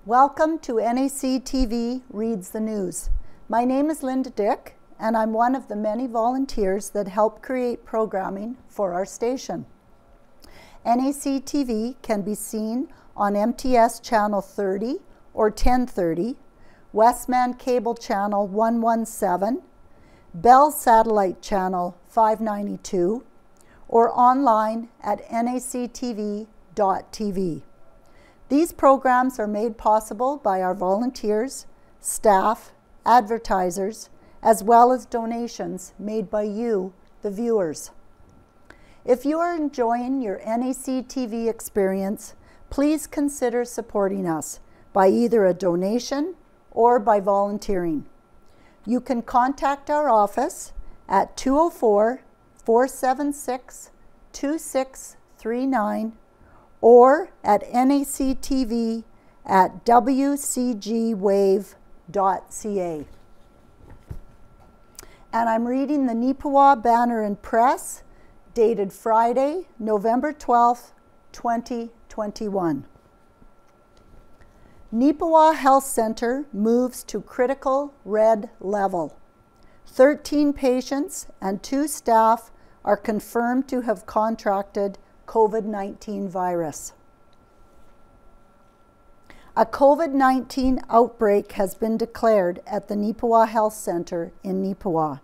Welcome to NACTV Reads the News. My name is Linda Dick, and I'm one of the many volunteers that help create programming for our station. NACTV can be seen on MTS Channel 30 or 1030, Westman Cable Channel 117, Bell Satellite Channel 592, or online at nactv.tv. These programs are made possible by our volunteers, staff, advertisers, as well as donations made by you, the viewers. If you are enjoying your NACTV experience, please consider supporting us by either a donation or by volunteering. You can contact our office at 204-476-2639 or at nactv@wcgwave.ca. And I'm reading the Neepawa Banner and Press, dated Friday, November 12th, 2021. Neepawa Health Center moves to critical red level. 13 patients and 2 staff are confirmed to have contracted COVID-19 virus. A COVID-19 outbreak has been declared at the Neepawa Health Center in Neepawa.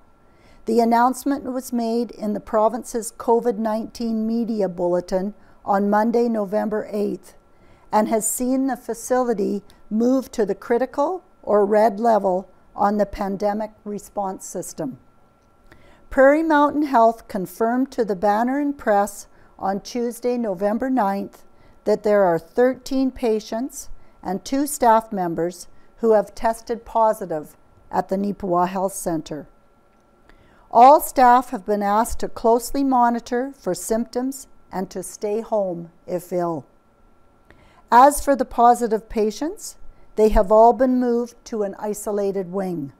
The announcement was made in the province's COVID-19 media bulletin on Monday, November 8th, and has seen the facility move to the critical or red level on the pandemic response system. Prairie Mountain Health confirmed to the Banner and Press on Tuesday, November 9th, that there are 13 patients and 2 staff members who have tested positive at the Neepawa Health Center. All staff have been asked to closely monitor for symptoms and to stay home if ill. As for the positive patients, they have all been moved to an isolated wing.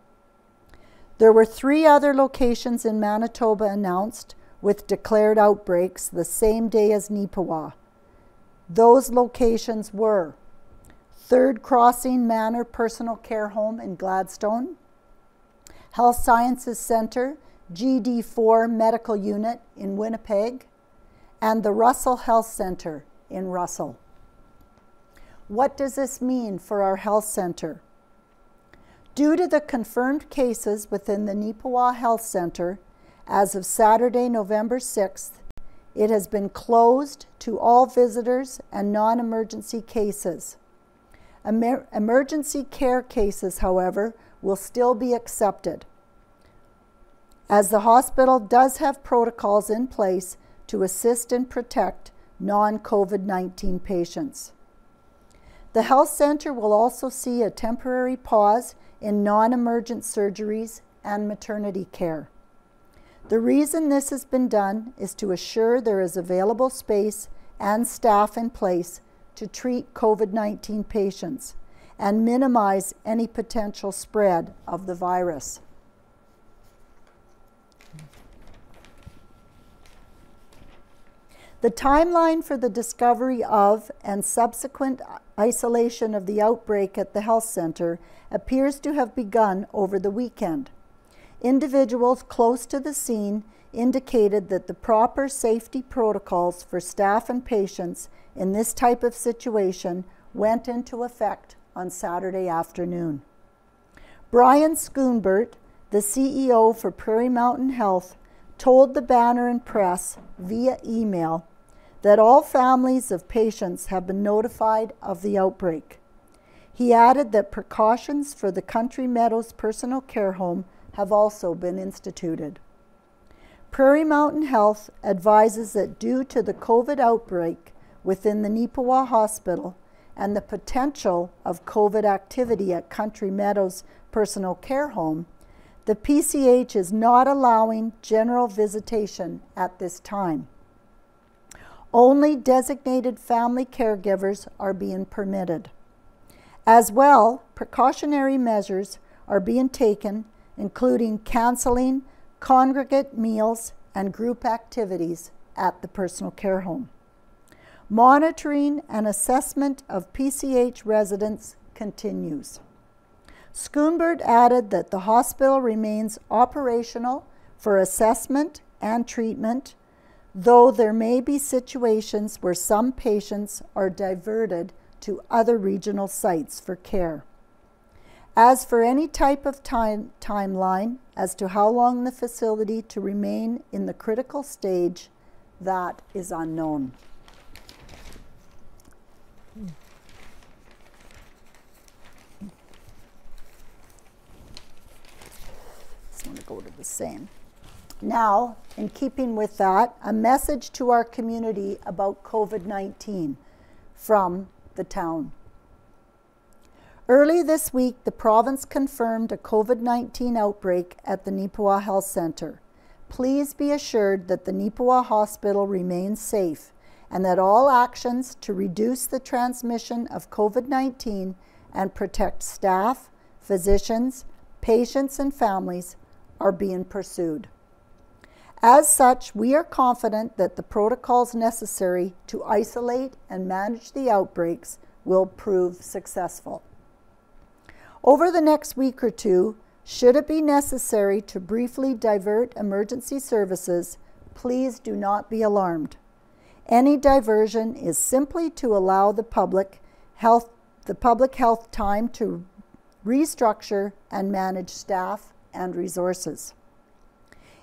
There were 3 other locations in Manitoba announced with declared outbreaks the same day as Neepawa. Those locations were Third Crossing Manor Personal Care Home in Gladstone, Health Sciences Center GD4 Medical Unit in Winnipeg, and the Russell Health Center in Russell. What does this mean for our health center? Due to the confirmed cases within the Neepawa Health Center, as of Saturday, November 6th, it has been closed to all visitors and non-emergency cases. Emergency care cases, however, will still be accepted, as the hospital does have protocols in place to assist and protect non-COVID-19 patients. The health center will also see a temporary pause in non-emergent surgeries and maternity care. The reason this has been done is to assure there is available space and staff in place to treat COVID-19 patients and minimize any potential spread of the virus. The timeline for the discovery of and subsequent isolation of the outbreak at the health center appears to have begun over the weekend. Individuals close to the scene indicated that the proper safety protocols for staff and patients in this type of situation went into effect on Saturday afternoon. Brian Schoonbert, the CEO for Prairie Mountain Health, told the Banner and Press via email that all families of patients have been notified of the outbreak. He added that precautions for the Country Meadows Personal Care Home have also been instituted. Prairie Mountain Health advises that due to the COVID outbreak within the Neepawa Hospital and the potential of COVID activity at Country Meadows Personal Care Home, the PCH is not allowing general visitation at this time. Only designated family caregivers are being permitted. As well, precautionary measures are being taken, including canceling congregate meals and group activities at the personal care home. Monitoring and assessment of PCH residents continues. Schoonberg added that the hospital remains operational for assessment and treatment, though there may be situations where some patients are diverted to other regional sites for care. As for any type of timeline as to how long the facility to remain in the critical stage, that is unknown. Just want to go to the same. Now, in keeping with that, a message to our community about COVID-19 from the town. Early this week, the province confirmed a COVID-19 outbreak at the Neepawa Health Centre. Please be assured that the Neepawa Hospital remains safe and that all actions to reduce the transmission of COVID-19 and protect staff, physicians, patients, and families are being pursued. As such, we are confident that the protocols necessary to isolate and manage the outbreaks will prove successful. Over the next week or two, should it be necessary to briefly divert emergency services, please do not be alarmed. Any diversion is simply to allow the public health time to restructure and manage staff and resources.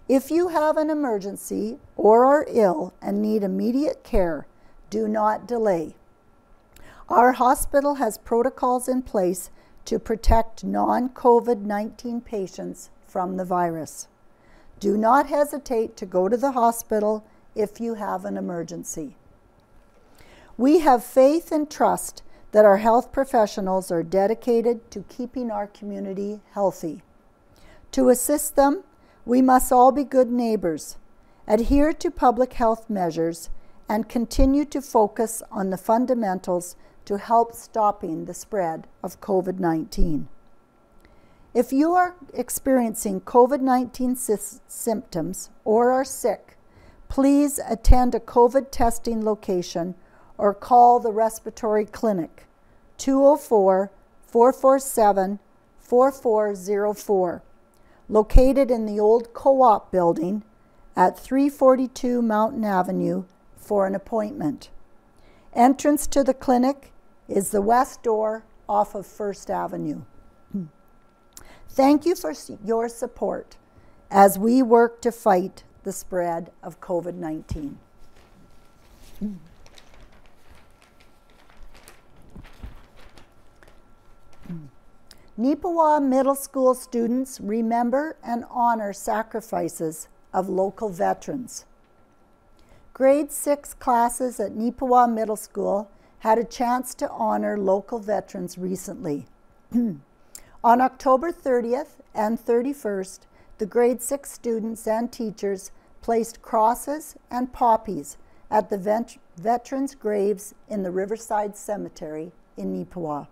If you have an emergency or are ill and need immediate care, do not delay. Our hospital has protocols in place to protect non-COVID-19 patients from the virus. Do not hesitate to go to the hospital if you have an emergency. We have faith and trust that our health professionals are dedicated to keeping our community healthy. To assist them, we must all be good neighbors, adhere to public health measures, and continue to focus on the fundamentals to help stopping the spread of COVID-19. If you are experiencing COVID-19 symptoms or are sick, please attend a COVID testing location or call the respiratory clinic, 204-447-4404, located in the old co-op building at 342 Mountain Avenue for an appointment. Entrance to the clinic is the west door off of First Avenue. Thank you for your support as we work to fight the spread of COVID-19. Neepawa Middle School students remember and honor sacrifices of local veterans. Grade 6 classes at Neepawa Middle School had a chance to honor local veterans recently. On October 30th and 31st, the grade 6 students and teachers placed crosses and poppies at the veterans' graves in the Riverside Cemetery in Neepawa.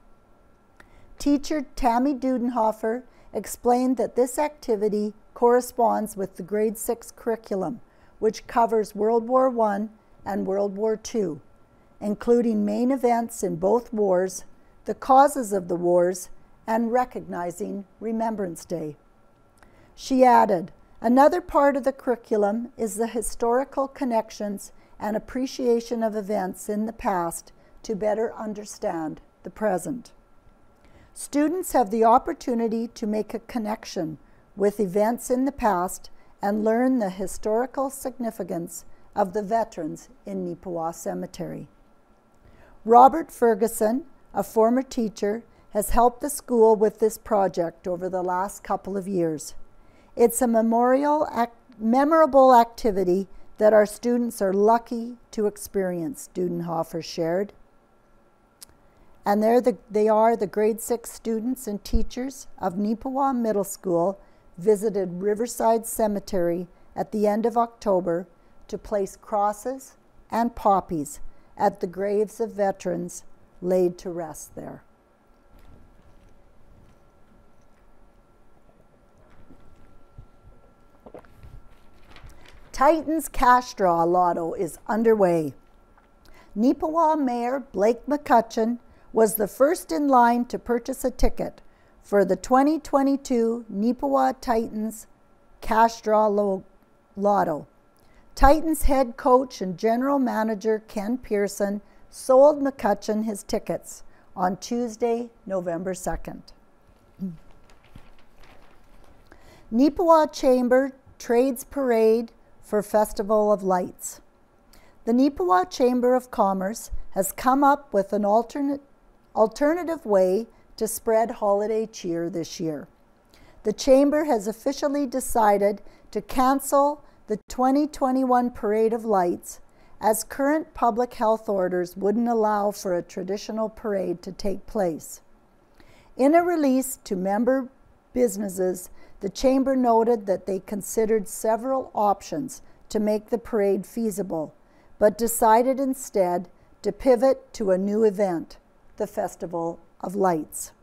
Teacher Tammy Dudenhofer explained that this activity corresponds with the grade 6 curriculum, which covers World War I and World War II, including main events in both wars, the causes of the wars, and recognizing Remembrance Day. She added, another part of the curriculum is the historical connections and appreciation of events in the past to better understand the present. Students have the opportunity to make a connection with events in the past and learn the historical significance of the veterans in Neepawa Cemetery. Robert Ferguson, a former teacher, has helped the school with this project over the last couple of years. It's a memorable activity that our students are lucky to experience, Dudenhofer shared. And they are the grade 6 students and teachers of Neepawa Middle School visited Riverside Cemetery at the end of October to place crosses and poppies at the graves of veterans laid to rest there. Titans Cash Draw Lotto is underway. Neepawa Mayor Blake McCutcheon was the first in line to purchase a ticket for the 2022 Neepawa Titans Cash Draw Lotto. Titans head coach and general manager Ken Pearson sold McCutcheon his tickets on Tuesday, November 2nd. Neepawa Chamber Trades Parade for Festival of Lights. The Neepawa Chamber of Commerce has come up with an alternative way to spread holiday cheer this year. The Chamber has officially decided to cancel the 2021 Parade of Lights, as current public health orders wouldn't allow for a traditional parade to take place. In a release to member businesses, the Chamber noted that they considered several options to make the parade feasible, but decided instead to pivot to a new event, the Festival of Lights.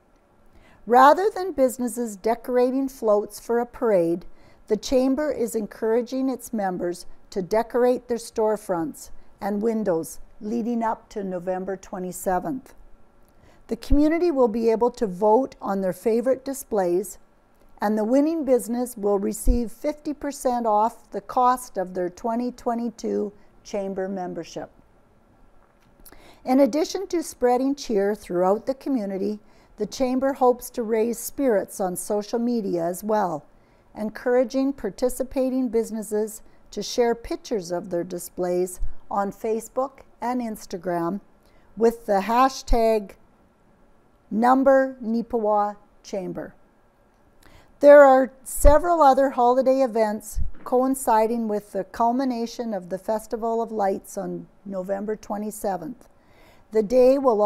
Rather than businesses decorating floats for a parade, the Chamber is encouraging its members to decorate their storefronts and windows leading up to November 27th. The community will be able to vote on their favorite displays, and the winning business will receive 50% off the cost of their 2022 Chamber membership. In addition to spreading cheer throughout the community, the Chamber hopes to raise spirits on social media as well, encouraging participating businesses to share pictures of their displays on Facebook and Instagram with the hashtag #Neepawa Chamber. There are several other holiday events coinciding with the culmination of the Festival of Lights on November 27th. The day will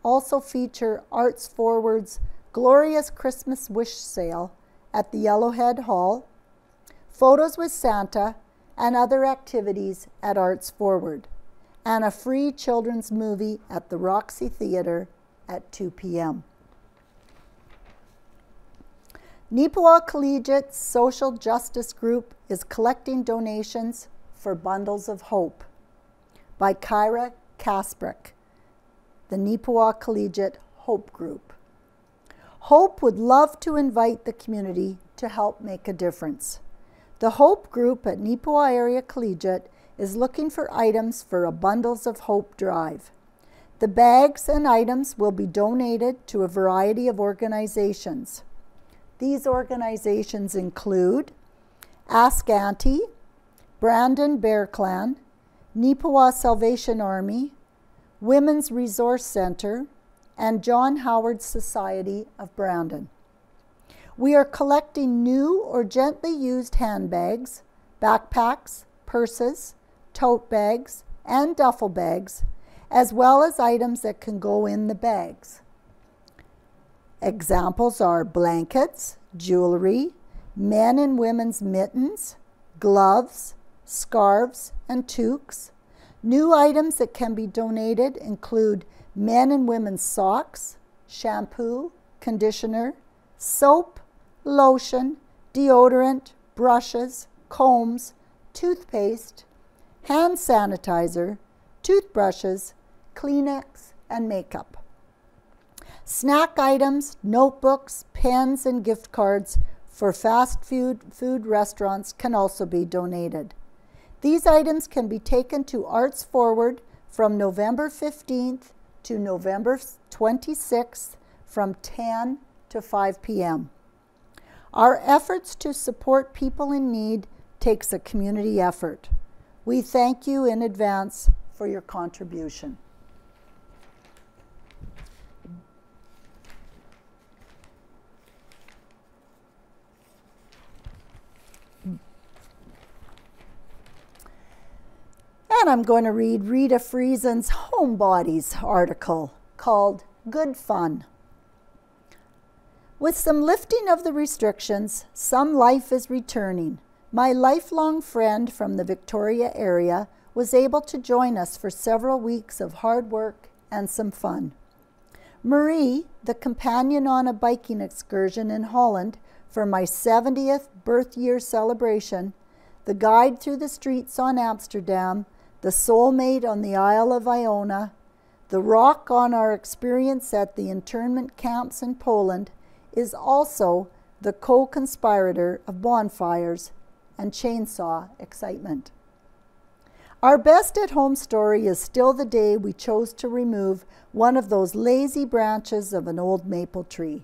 also feature Arts Forward's Glorious Christmas Wish Sale at the Yellowhead Hall, photos with Santa, and other activities at Arts Forward, and a free children's movie at the Roxy Theatre at 2 p.m. Neepawa Collegiate Social Justice Group is collecting donations for Bundles of Hope by Kyra Kasprick, the Neepawa Collegiate Hope Group. Hope would love to invite the community to help make a difference. The Hope Group at Neepawa Area Collegiate is looking for items for a Bundles of Hope drive. The bags and items will be donated to a variety of organizations. These organizations include Ask Auntie, Brandon Bear Clan, Neepawa Salvation Army, Women's Resource Center, and John Howard Society of Brandon. We are collecting new or gently used handbags, backpacks, purses, tote bags, and duffel bags, as well as items that can go in the bags. Examples are blankets, jewelry, men and women's mittens, gloves, scarves, and toques. New items that can be donated include men and women's socks, shampoo, conditioner, soap, lotion, deodorant, brushes, combs, toothpaste, hand sanitizer, toothbrushes, Kleenex, and makeup. Snack items, notebooks, pens, and gift cards for fast food restaurants can also be donated. These items can be taken to Arts Forward from November 15th to November 26th from 10 to 5 p.m. Our efforts to support people in need takes a community effort. We thank you in advance for your contribution. And I'm going to read Rita Friesen's Homebodies article called Good Fun. With some lifting of the restrictions, some life is returning. My lifelong friend from the Victoria area was able to join us for several weeks of hard work and some fun. Marie, the companion on a biking excursion in Holland for my 70th birth year celebration, the guide through the streets on Amsterdam, the soulmate on the Isle of Iona, The rock on our experience at the internment camps in Poland is also the co-conspirator of bonfires and chainsaw excitement. Our best at-home story is still the day we chose to remove one of those lazy branches of an old maple tree.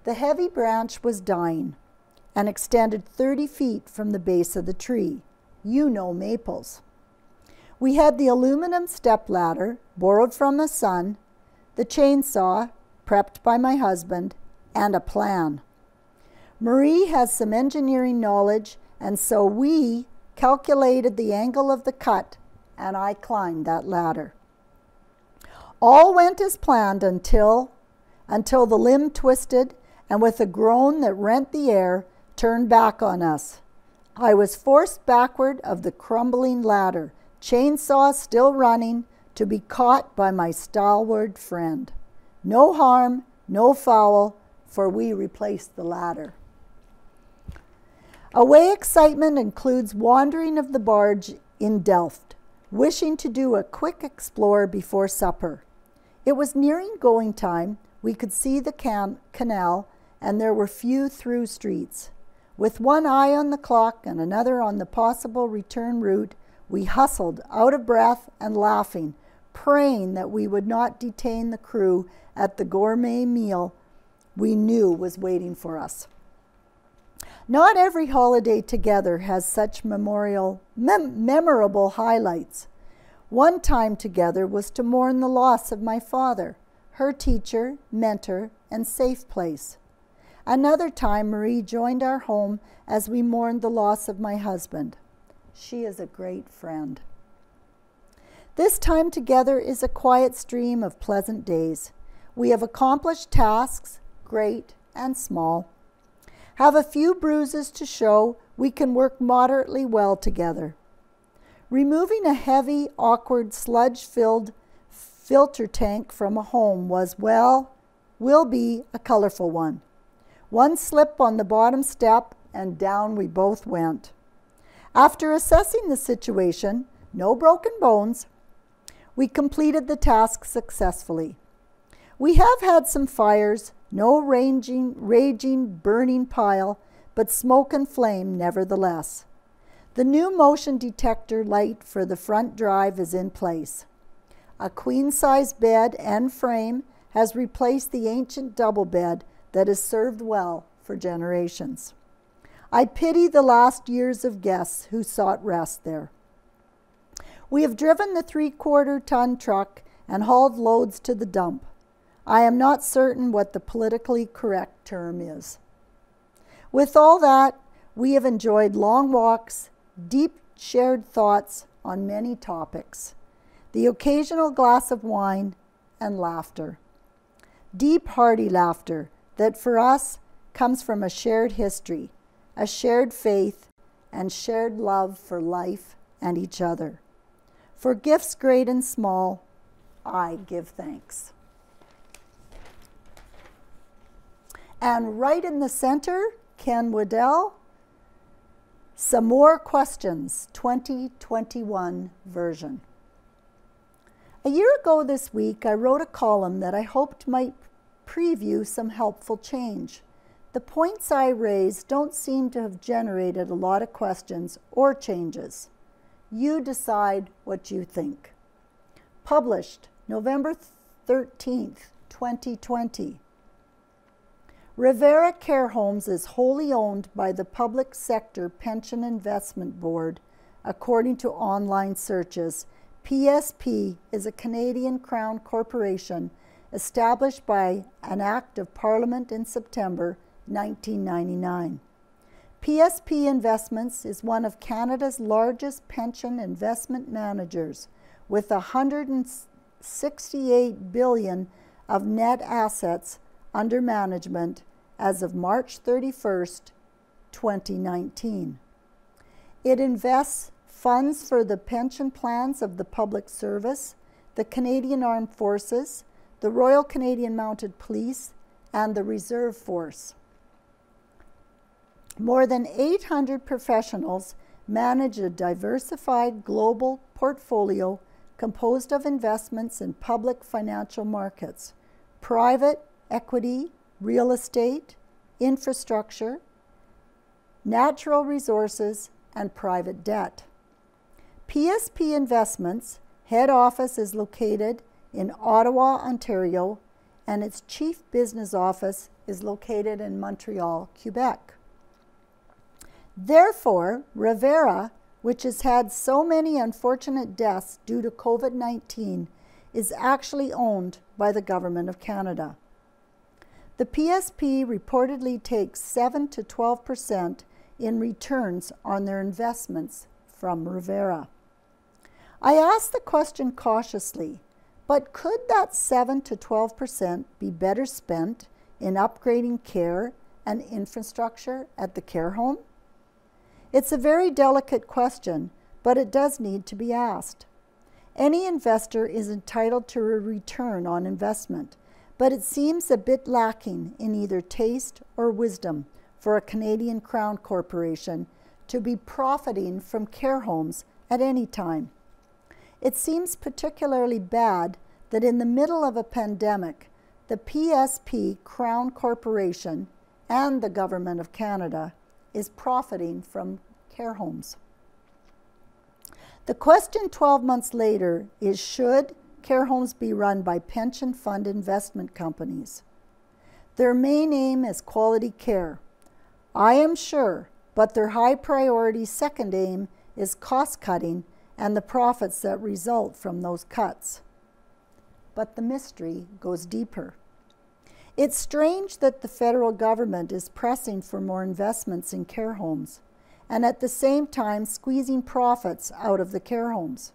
The heavy branch was dying and extended 30 feet from the base of the tree. You know maples. We had the aluminum stepladder, borrowed from the son, the chainsaw, prepped by my husband, and a plan. Marie has some engineering knowledge, and so we calculated the angle of the cut, and I climbed that ladder. All went as planned until the limb twisted and with a groan that rent the air, turned back on us. I was forced backward of the crumbling ladder, chainsaw still running, to be caught by my stalwart friend. No harm, no foul, for we replaced the ladder. Away excitement includes wandering of the barge in Delft, wishing to do a quick explore before supper. It was nearing going time. We could see the canal, and there were few through streets. With one eye on the clock and another on the possible return route, we hustled, out of breath and laughing, praying that we would not detain the crew at the gourmet meal we knew was waiting for us. Not every holiday together has such memorable highlights. One time together was to mourn the loss of my father, her teacher, mentor, and safe place. Another time, Marie joined our home as we mourned the loss of my husband. She is a great friend. This time together is a quiet stream of pleasant days. We have accomplished tasks, great and small. Have a few bruises to show we can work moderately well together. Removing a heavy, awkward, sludge-filled filter tank from a home will be a colorful one. One slip on the bottom step and down we both went. After assessing the situation, no broken bones, we completed the task successfully. We have had some fires, no raging, burning pile, but smoke and flame nevertheless. The new motion detector light for the front drive is in place. A queen-size bed and frame has replaced the ancient double bed that has served well for generations. I pity the last years of guests who sought rest there. We have driven the 3/4-ton truck and hauled loads to the dump. I am not certain what the politically correct term is. With all that, we have enjoyed long walks, deep shared thoughts on many topics, the occasional glass of wine, and laughter. Deep, hearty laughter that for us comes from a shared history, a shared faith, and shared love for life and each other. For gifts great and small, I give thanks. And right in the center, Ken Waddell, some more questions, 2021 version. A year ago this week, I wrote a column that I hoped might preview some helpful change. The points I raised don't seem to have generated a lot of questions or changes. You decide what you think. Published November 13th, 2020. Rivera Care Homes is wholly owned by the Public Sector Pension Investment Board, according to online searches. PSP is a Canadian Crown corporation established by an Act of Parliament in September 1999. PSP Investments is one of Canada's largest pension investment managers, with $168 billion of net assets under management as of March 31st, 2019. It invests funds for the pension plans of the Public Service, the Canadian Armed Forces, the Royal Canadian Mounted Police, and the Reserve Force. More than 800 professionals manage a diversified global portfolio composed of investments in public financial markets, private equity, real estate, infrastructure, natural resources, and private debt. PSP Investments' head office is located in Ottawa, Ontario, and its chief business office is located in Montreal, Quebec. Therefore, Revera, which has had so many unfortunate deaths due to COVID-19, is actually owned by the Government of Canada. The PSP reportedly takes 7 to 12% in returns on their investments from Revera. I ask the question cautiously, but could that 7 to 12% be better spent in upgrading care and infrastructure at the care home? It's a very delicate question, but it does need to be asked. Any investor is entitled to a return on investment, but it seems a bit lacking in either taste or wisdom for a Canadian Crown Corporation to be profiting from care homes at any time. It seems particularly bad that in the middle of a pandemic, the PSP Crown Corporation and the Government of Canada is profiting from care homes. The question 12 months later is, should care homes be run by pension fund investment companies? Their main aim is quality care. I am sure, but their high priority second aim is cost cutting and the profits that result from those cuts. But the mystery goes deeper. It's strange that the federal government is pressing for more investments in care homes and at the same time squeezing profits out of the care homes.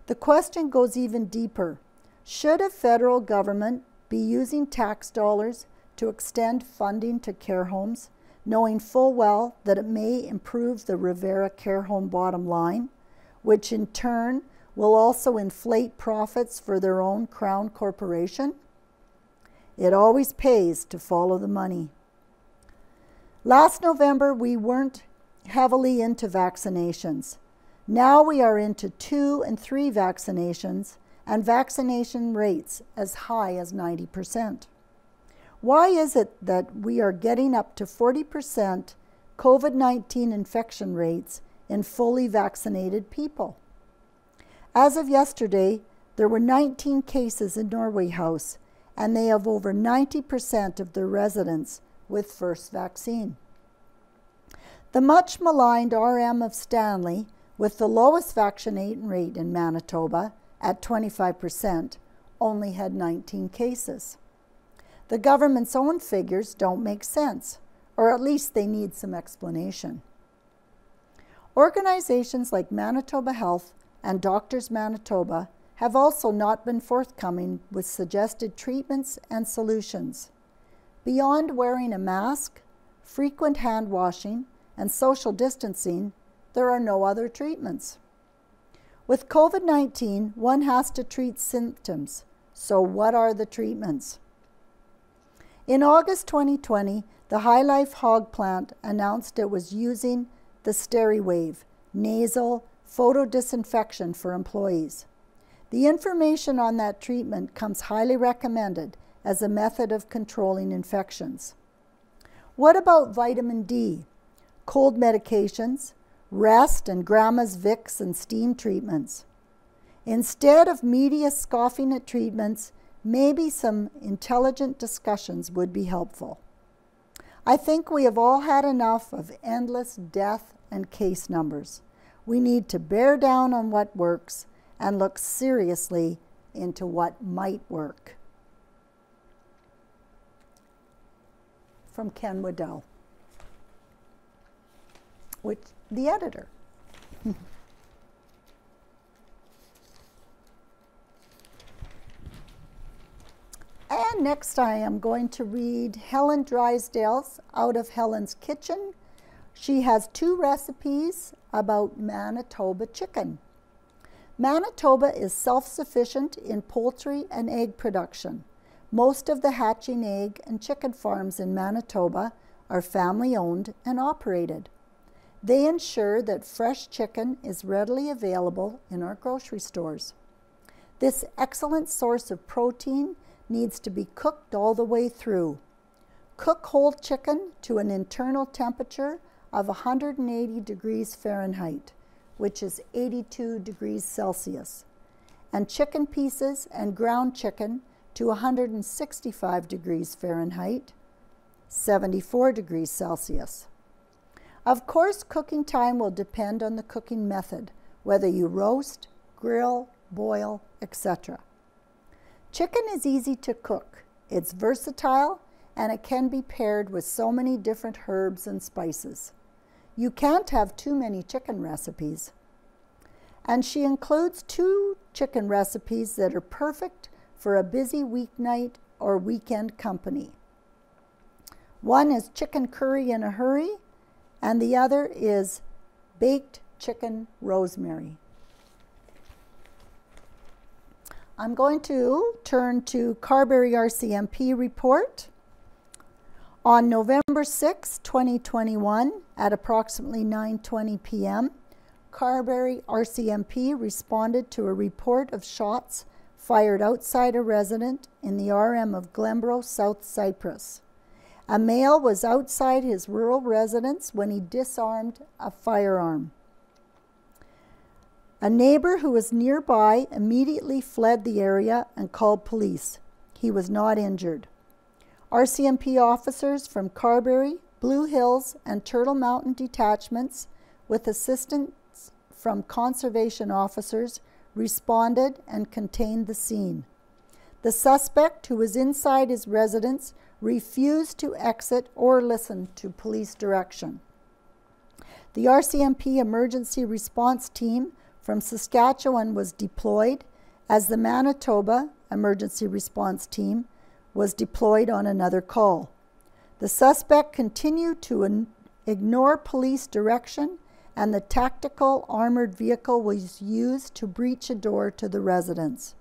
The question goes even deeper. Should a federal government be using tax dollars to extend funding to care homes, knowing full well that it may improve the Revera care home bottom line, which in turn will also inflate profits for their own Crown Corporation? It always pays to follow the money. Last November, we weren't heavily into vaccinations. Now we are into 2 and 3 vaccinations and vaccination rates as high as 90%. Why is it that we are getting up to 40% COVID-19 infection rates in fully vaccinated people? As of yesterday, there were 19 cases in Norway House, and they have over 90% of their residents with first vaccine. The much maligned RM of Stanley, with the lowest vaccination rate in Manitoba at 25%, only had 19 cases. The government's own figures don't make sense, or at least they need some explanation. Organizations like Manitoba Health and Doctors Manitoba have also not been forthcoming with suggested treatments and solutions. Beyond wearing a mask, frequent hand washing, and social distancing, there are no other treatments. With COVID-19, one has to treat symptoms. So what are the treatments? In August 2020, the High Life Hog Plant announced it was using the SteriWave nasal photodisinfection for employees. The information on that treatment comes highly recommended as a method of controlling infections. What about vitamin D, cold medications, rest, and grandma's Vicks and steam treatments? Instead of media scoffing at treatments, maybe some intelligent discussions would be helpful. I think we have all had enough of endless death and case numbers. We need to bear down on what works and look seriously into what might work. From Ken Waddell, the editor. And next I am going to read Helen Drysdale's Out of Helen's Kitchen. She has 2 recipes about Manitoba chicken. Manitoba is self-sufficient in poultry and egg production. Most of the hatching egg and chicken farms in Manitoba are family-owned and operated. They ensure that fresh chicken is readily available in our grocery stores. This excellent source of protein needs to be cooked all the way through. Cook whole chicken to an internal temperature of 180 degrees Fahrenheit, which is 82 degrees Celsius, and chicken pieces and ground chicken to 165 degrees Fahrenheit, 74 degrees Celsius. Of course, cooking time will depend on the cooking method, whether you roast, grill, boil, etc. Chicken is easy to cook. It's versatile, and it can be paired with so many different herbs and spices. You can't have too many chicken recipes. And she includes 2 chicken recipes that are perfect for a busy weeknight or weekend company. One is chicken curry in a hurry, and the other is baked chicken rosemary. I'm going to turn to Carberry Rcmp report. On November 6, 2021, at approximately 9:20 p.m., Carberry Rcmp responded to a report of shots fired outside a resident in the RM of Glenborough, South Cyprus. A male was outside his rural residence when he disarmed a firearm. A neighbor who was nearby immediately fled the area and called police. He was not injured. Rcmp officers from Carberry, Blue Hills, and Turtle Mountain detachments, with assistance from conservation officers, responded and contained the scene. The suspect, who was inside his residence, refused to exit or listen to police direction. The Rcmp emergency response team from Saskatchewan was deployed, as the Manitoba emergency response team was deployed on another call. The suspect continued to ignore police direction, and the tactical armored vehicle was used to breach a door to the residence.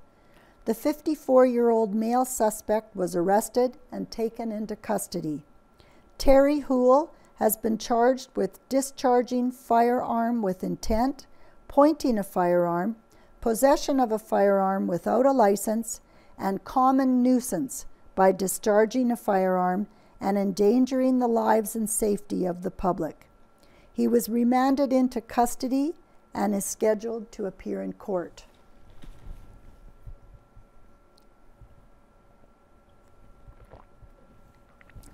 The 54-year-old male suspect was arrested and taken into custody. Terry Houle has been charged with discharging firearm with intent, pointing a firearm, possession of a firearm without a license, and common nuisance by discharging a firearm and endangering the lives and safety of the public. He was remanded into custody and is scheduled to appear in court.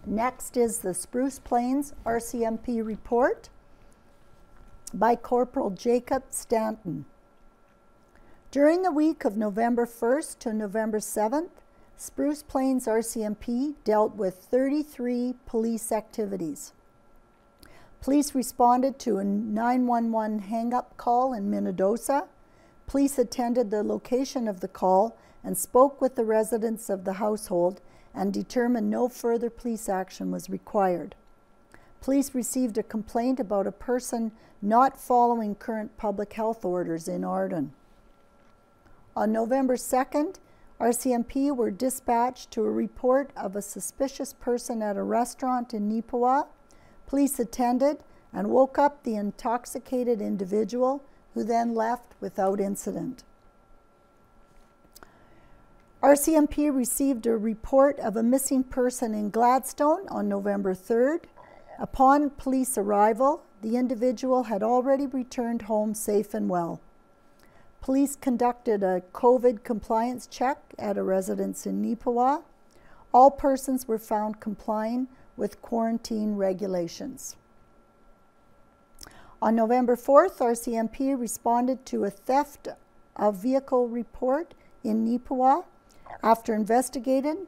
Next is the Spruce Plains Rcmp report by Corporal Jacob Stanton. During the week of November 1st to November 7th, Spruce Plains Rcmp dealt with 33 police activities. Police responded to a 911 hang-up call in Minnedosa. Police attended the location of the call and spoke with the residents of the household and determined no further police action was required. Police received a complaint about a person not following current public health orders in Arden. On November 2nd, Rcmp were dispatched to a report of a suspicious person at a restaurant in Neepawa. Police attended and woke up the intoxicated individual, who then left without incident. Rcmp received a report of a missing person in Gladstone on November 3rd. Upon police arrival, the individual had already returned home safe and well. Police conducted a COVID compliance check at a residence in Neepawa. All persons were found complying with quarantine regulations. On November 4th, Rcmp responded to a theft of vehicle report in Neepawa. After investigating,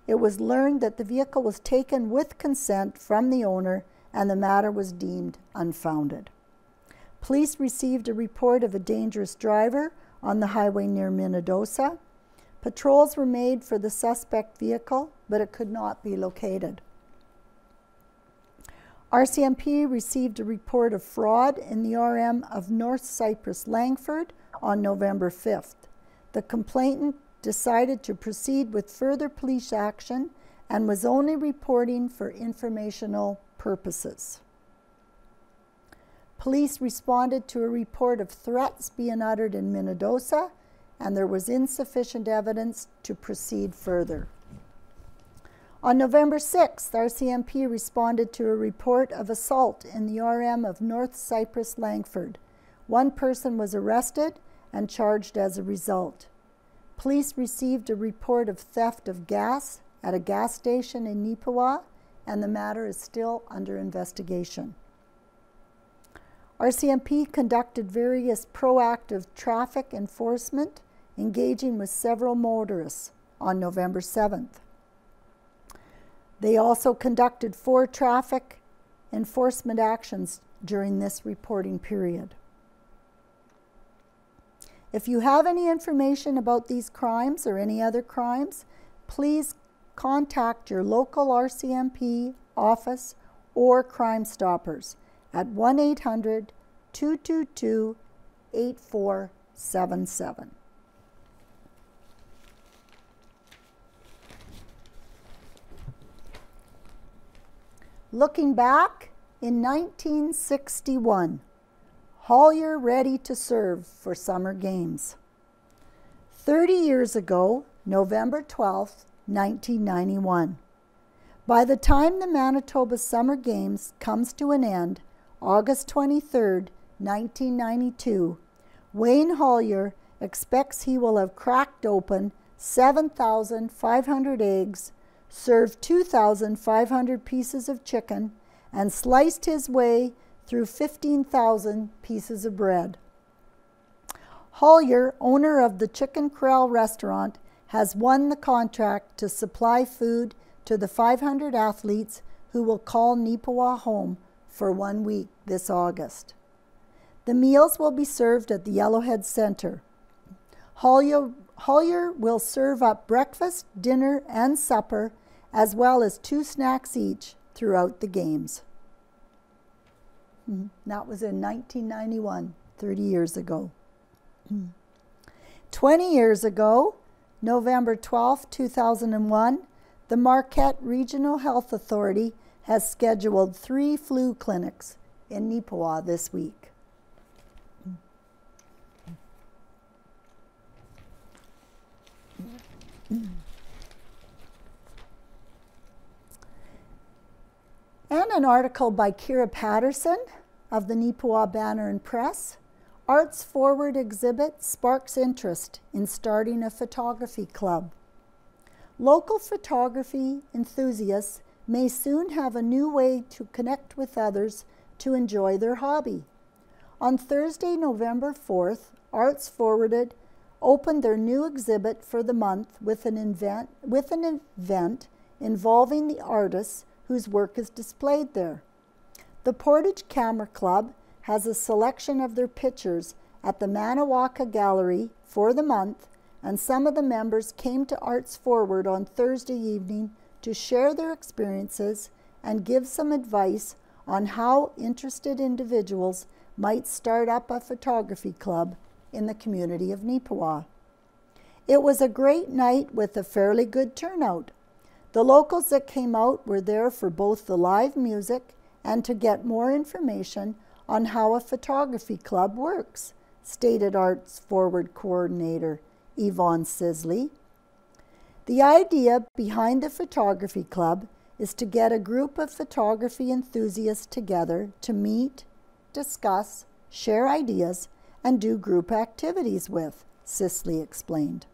it was learned that the vehicle was taken with consent from the owner, and the matter was deemed unfounded. Police received a report of a dangerous driver on the highway near Minnedosa. Patrols were made for the suspect vehicle, but it could not be located. Rcmp received a report of fraud in the RM of North Cyprus, Langford on November 5th. The complainant decided to proceed with further police action and was only reporting for informational purposes. Police responded to a report of threats being uttered in Minnedosa and there was insufficient evidence to proceed further. On November 6th, Rcmp responded to a report of assault in the RM of North Cypress, Langford. One person was arrested and charged as a result. Police received a report of theft of gas at a gas station in Neepawa, and the matter is still under investigation. Rcmp conducted various proactive traffic enforcement, engaging with several motorists on November 7th. They also conducted 4 traffic enforcement actions during this reporting period. If you have any information about these crimes or any other crimes, please contact your local Rcmp office or Crime Stoppers at 1-800-222-8477. Looking back, in 1961, Hollier ready to serve for Summer Games. 30 years ago, November 12th, 1991. By the time the Manitoba Summer Games comes to an end, August 23rd, 1992, Wayne Hollier expects he will have cracked open 7,500 eggs, served 2,500 pieces of chicken, and sliced his way through 15,000 pieces of bread. Hollier, owner of the Chicken Corral restaurant, has won the contract to supply food to the 500 athletes who will call Neepawa home for 1 week this August. The meals will be served at the Yellowhead Center. Hollier will serve up breakfast, dinner, and supper, as well as 2 snacks each throughout the games. That was in 1991, 30 years ago. 20 years ago, November 12, 2001, the Marquette Regional Health Authority has scheduled 3 flu clinics in Neepawa this week. And an article by Kira Patterson of the Neepawa Banner and Press. Arts Forward exhibit sparks interest in starting a photography club. Local photography enthusiasts may soon have a new way to connect with others to enjoy their hobby. On Thursday, November 4th, Arts Forwarded opened their new exhibit for the month with an event involving the artists whose work is displayed there. The Portage Camera Club has a selection of their pictures at the Manawaka Gallery for the month, and some of the members came to Arts Forward on Thursday evening to share their experiences and give some advice on how interested individuals might start up a photography club in the community of Neepawa. It was a great night with a fairly good turnout. The locals that came out were there for both the live music and to get more information on how a photography club works, stated Arts Forward coordinator Yvonne Sisley. The idea behind the photography club is to get a group of photography enthusiasts together to meet, discuss, share ideas, and do group activities with, Sisley explained.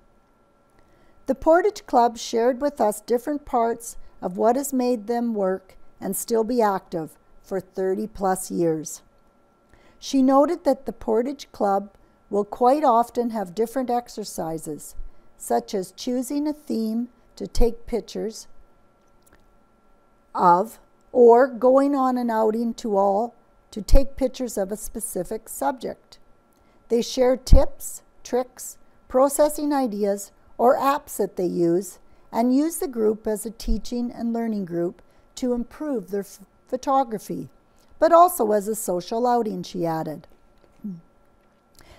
The Portage Club shared with us different parts of what has made them work and still be active for 30+ years. She noted that the Portage Club will quite often have different exercises, such as choosing a theme to take pictures of, or going on an outing to take pictures of a specific subject. They share tips, tricks, processing ideas, or apps that they use, and use the group as a teaching and learning group to improve their photography, but also as a social outing, she added.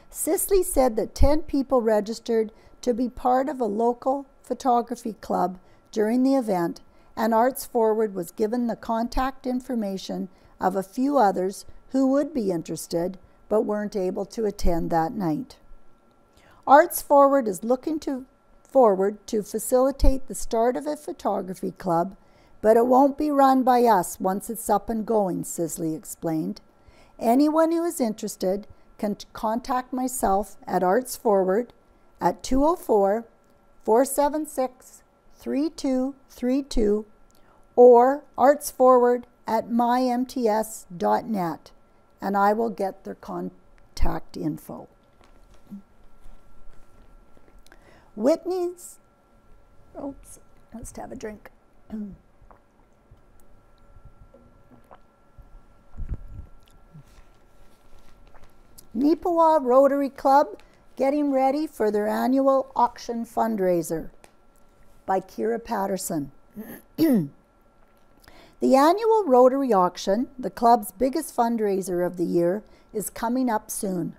Sisley said that 10 people registered to be part of a local photography club during the event, and Arts Forward was given the contact information of a few others who would be interested but weren't able to attend that night. Arts Forward is looking forward to facilitate the start of a photography club, but it won't be run by us once it's up and going, Sisley explained. Anyone who is interested can contact myself at Arts Forward at 204-476-3232 or artsforward@mymts.net, and I will get their contact info. Whitney's, oops, let's have a drink. Neepawa Rotary Club getting ready for their annual auction fundraiser by Kira Patterson. The annual Rotary Auction, the club's biggest fundraiser of the year, is coming up soon.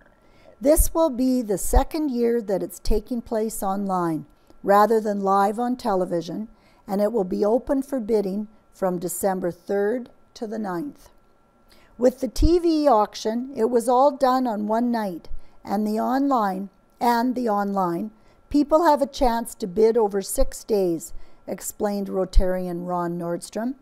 This will be the second year that it's taking place online rather than live on television, and it will be open for bidding from December 3rd to the 9th. With the TV auction, it was all done on one night, and the online, people have a chance to bid over 6 days, explained Rotarian Ron Nordstrom.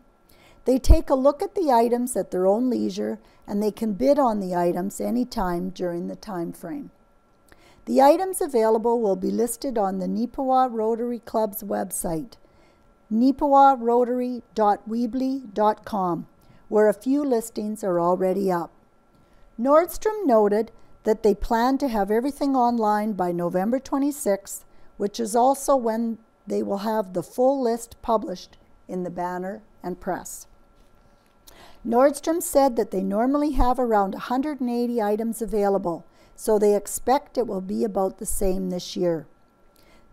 They take a look at the items at their own leisure, and they can bid on the items anytime during the time frame. The items available will be listed on the Neepawa Rotary Club's website, neepawarotary.weebly.com, where a few listings are already up. Nordstrom noted that they plan to have everything online by November 26th, which is also when they will have the full list published in the banner and press. Nordstrom said that they normally have around 180 items available, so they expect it will be about the same this year.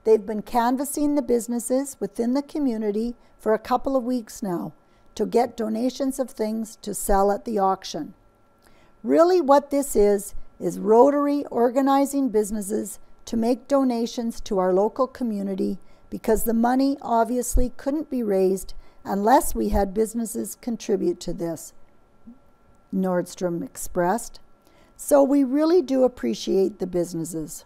They've been canvassing the businesses within the community for a couple of weeks now to get donations of things to sell at the auction. Really what this is Rotary organizing businesses to make donations to our local community, because the money obviously couldn't be raised unless we had businesses contribute to this, Nordstrom expressed. So we really do appreciate the businesses.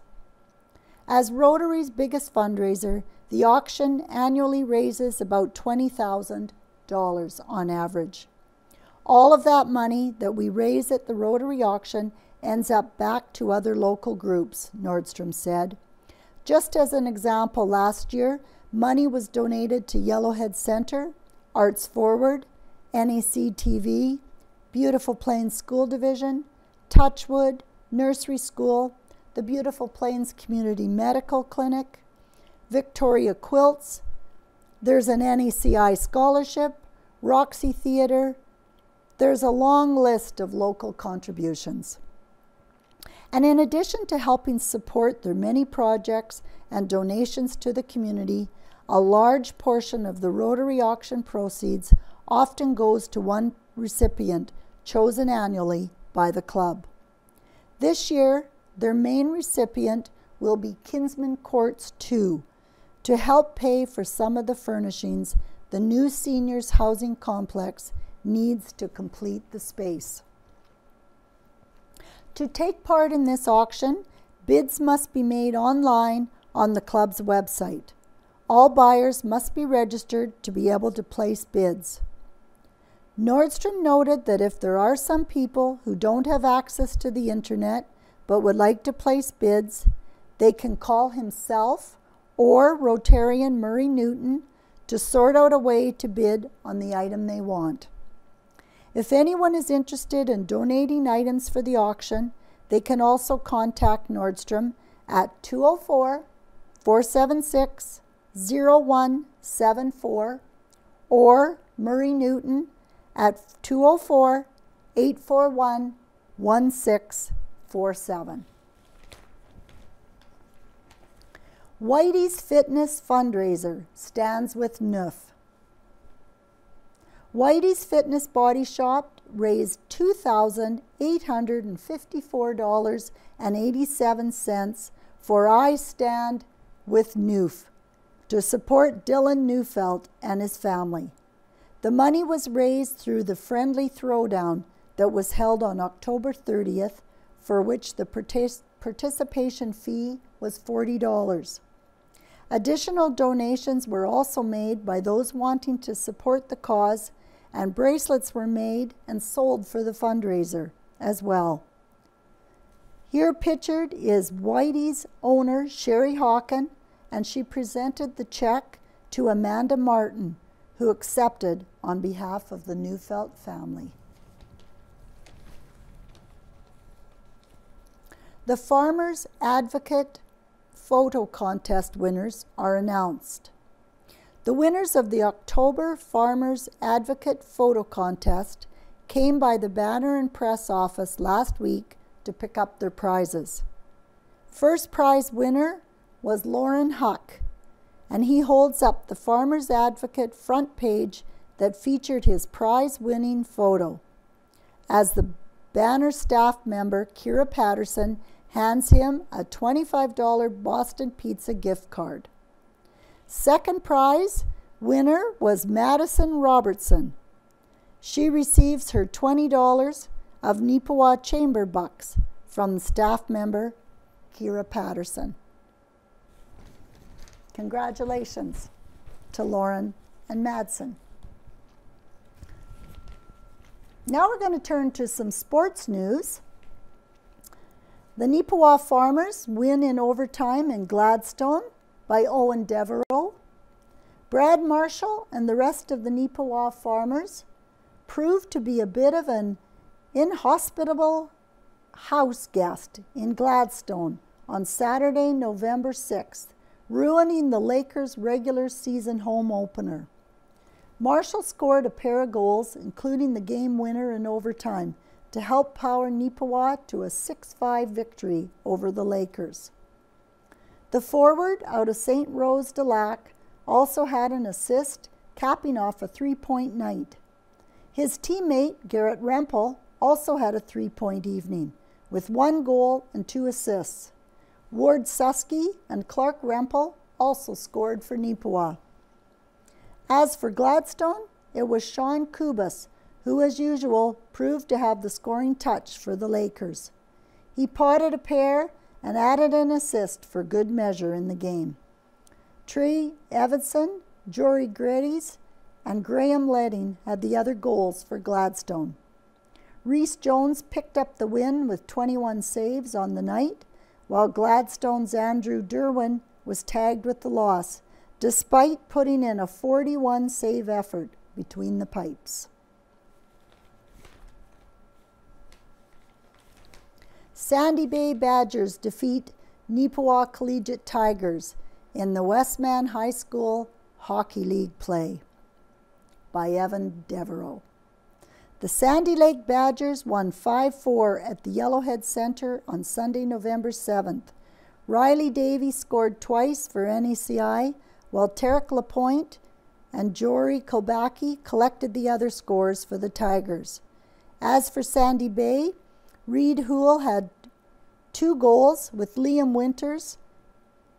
As Rotary's biggest fundraiser, the auction annually raises about $20,000 on average. All of that money that we raise at the Rotary auction ends up back to other local groups, Nordstrom said. Just as an example, last year, money was donated to Yellowhead Center, Arts Forward, NACTV, Beautiful Plains School Division, Touchwood, Nursery School, the Beautiful Plains Community Medical Clinic, Victoria Quilts. There's an NACI scholarship, Roxy Theatre. There's a long list of local contributions. And in addition to helping support their many projects and donations to the community, a large portion of the Rotary auction proceeds often goes to one recipient chosen annually by the club. This year, their main recipient will be Kinsman Courts 2 to help pay for some of the furnishings the new seniors housing complex needs to complete the space. To take part in this auction, bids must be made online on the club's website. All buyers must be registered to be able to place bids. Nordstrom noted that if there are some people who don't have access to the internet but would like to place bids, they can call himself or Rotarian Murray Newton to sort out a way to bid on the item they want. If anyone is interested in donating items for the auction, they can also contact Nordstrom at 204-476-0174 or Murray Newton at 204-841-1647. Whitey's Fitness Fundraiser stands with NUF. Whitey's Fitness Body Shop raised $2,854.87 for I Stand with NUF to support Dylan Neufeld and his family. The money was raised through the Friendly Throwdown that was held on October 30th for which the participation fee was $40. Additional donations were also made by those wanting to support the cause, and bracelets were made and sold for the fundraiser as well. Here pictured is Whitey's owner, Sherry Hawken, and she presented the check to Amanda Martin, who accepted on behalf of the Neufeld family. The Farmers Advocate photo contest winners are announced. The winners of the October Farmers Advocate photo contest came by the Banner and Press office last week to pick up their prizes. First prize winner was Lauren Huck, and he holds up the Farmers Advocate front page that featured his prize-winning photo, as the Banner staff member, Kira Patterson, hands him a $25 Boston Pizza gift card. Second prize winner was Madison Robertson. She receives her $20 of Neepawa Chamber bucks from staff member Kira Patterson. Congratulations to Lauren and Madsen. Now we're going to turn to some sports news. The Neepawa Farmers win in overtime in Gladstone by Owen Devereaux. Brad Marshall and the rest of the Neepawa Farmers proved to be a bit of an inhospitable house guest in Gladstone on Saturday, November 6th, ruining the Lakers' regular season home opener. Marshall scored a pair of goals, including the game winner in overtime, to help power Neepawa to a 6-5 victory over the Lakers. The forward out of St. Rose de Lac also had an assist, capping off a 3-point night. His teammate, Garrett Rempel, also had a 3-point evening, with 1 goal and 2 assists. Ward Susky and Clark Rempel also scored for Neepawa. As for Gladstone, it was Sean Kubas, who as usual proved to have the scoring touch for the Lakers. He potted a pair and added an assist for good measure in the game. Trey Evanson, Jory Greddes, and Graham Ledding had the other goals for Gladstone. Reese Jones picked up the win with 21 saves on the night, while Gladstone's Andrew Derwin was tagged with the loss, despite putting in a 41 save effort between the pipes. Sandy Bay Badgers defeat Neepawa Collegiate Tigers in the Westman High School Hockey League play by Evan Devereaux. The Sandy Lake Badgers won 5-4 at the Yellowhead Center on Sunday, November 7th. Riley Davey scored twice for NACI, while Tarek Lapointe and Jory Kobaki collected the other scores for the Tigers. As for Sandy Bay, Reed Houle had 2 goals, with Liam Winters,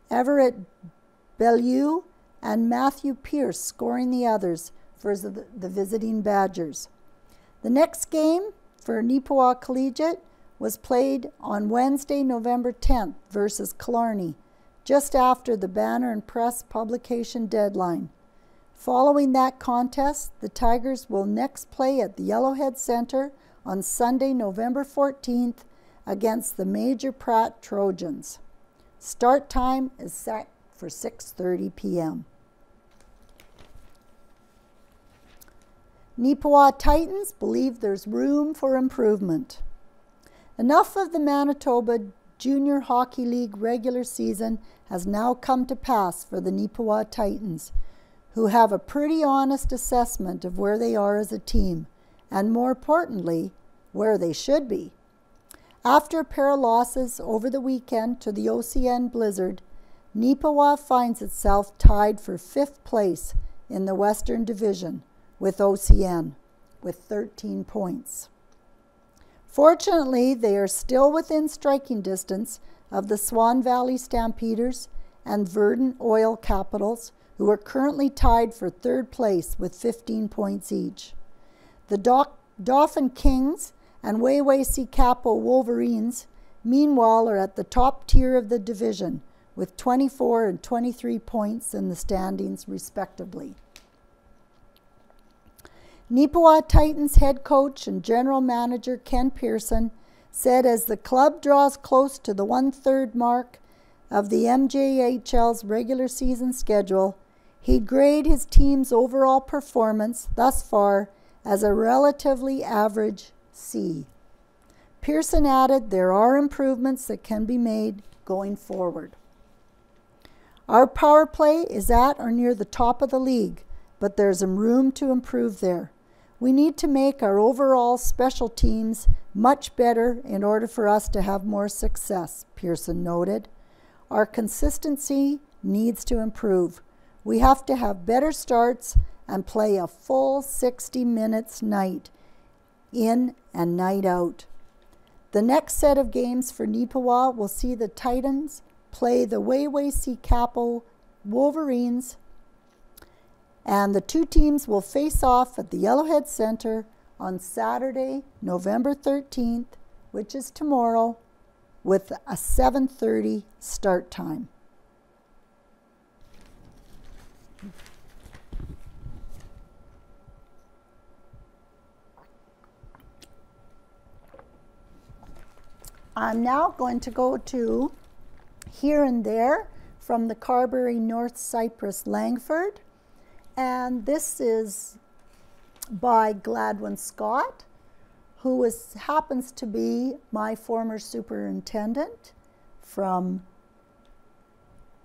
Everett Bellew, and Matthew Pierce scoring the others for the visiting Badgers. The next game for Neepawa Collegiate was played on Wednesday, November 10th versus Killarney, just after the Banner and Press publication deadline. Following that contest, the Tigers will next play at the Yellowhead Center on Sunday, November 14th against the Major Pratt Trojans. Start time is set for 6:30 p.m. Neepawa Titans believe there's room for improvement. Enough of the Manitoba Junior Hockey League regular season has now come to pass for the Neepawa Titans, who have a pretty honest assessment of where they are as a team, and more importantly, where they should be. After a pair of losses over the weekend to the OCN Blizzard, Neepawa finds itself tied for 5th place in the Western Division with OCN, with 13 points. Fortunately, they are still within striking distance of the Swan Valley Stampeders and Verdun Oil Capitals, who are currently tied for 3rd place with 15 points each. The Dauphin Kings and Wawasee Capo Wolverines meanwhile, are at the top tier of the division with 24 and 23 points in the standings, respectively. Neepawa Titans head coach and general manager Ken Pearson said as the club draws close to the 1/3 mark of the MJHL's regular season schedule, he'd grade his team's overall performance thus far as a relatively average C. Pearson added there are improvements that can be made going forward. Our power play is at or near the top of the league, but there's some room to improve there. We need to make our overall special teams much better in order for us to have more success, Pearson noted. Our consistency needs to improve. We have to have better starts and play a full 60 minutes night in and night out. The next set of games for Neepawa will see the Titans play the Wawasee-Capo Wolverines, and the two teams will face off at the Yellowhead Center on Saturday, November 13th, which is tomorrow, with a 7:30 start time. I'm now going to go to Here and There from the Carberry North Cypress Langford. And this is by Gladwin Scott, who happens to be my former superintendent from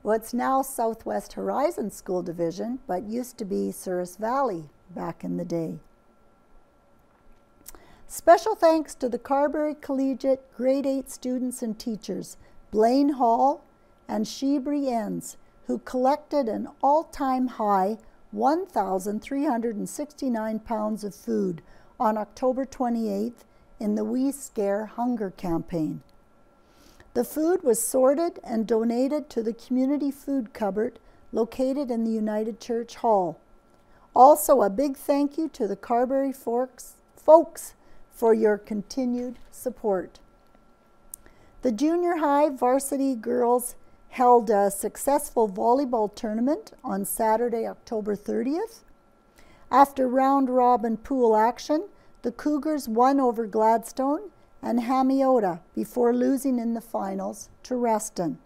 what's now Southwest Horizon School Division, but used to be Souris Valley back in the day. Special thanks to the Carberry Collegiate Grade 8 students and teachers, Blaine Hall and Shebri Enns, who collected an all-time high 1,369 pounds of food on October 28th in the We Scare Hunger campaign. The food was sorted and donated to the community food cupboard located in the United Church Hall. Also, a big thank you to the Carberry folks for your continued support. The junior high varsity girls held a successful volleyball tournament on Saturday, October 30th. After round-robin pool action, the Cougars won over Gladstone and Hamiota before losing in the finals to Reston.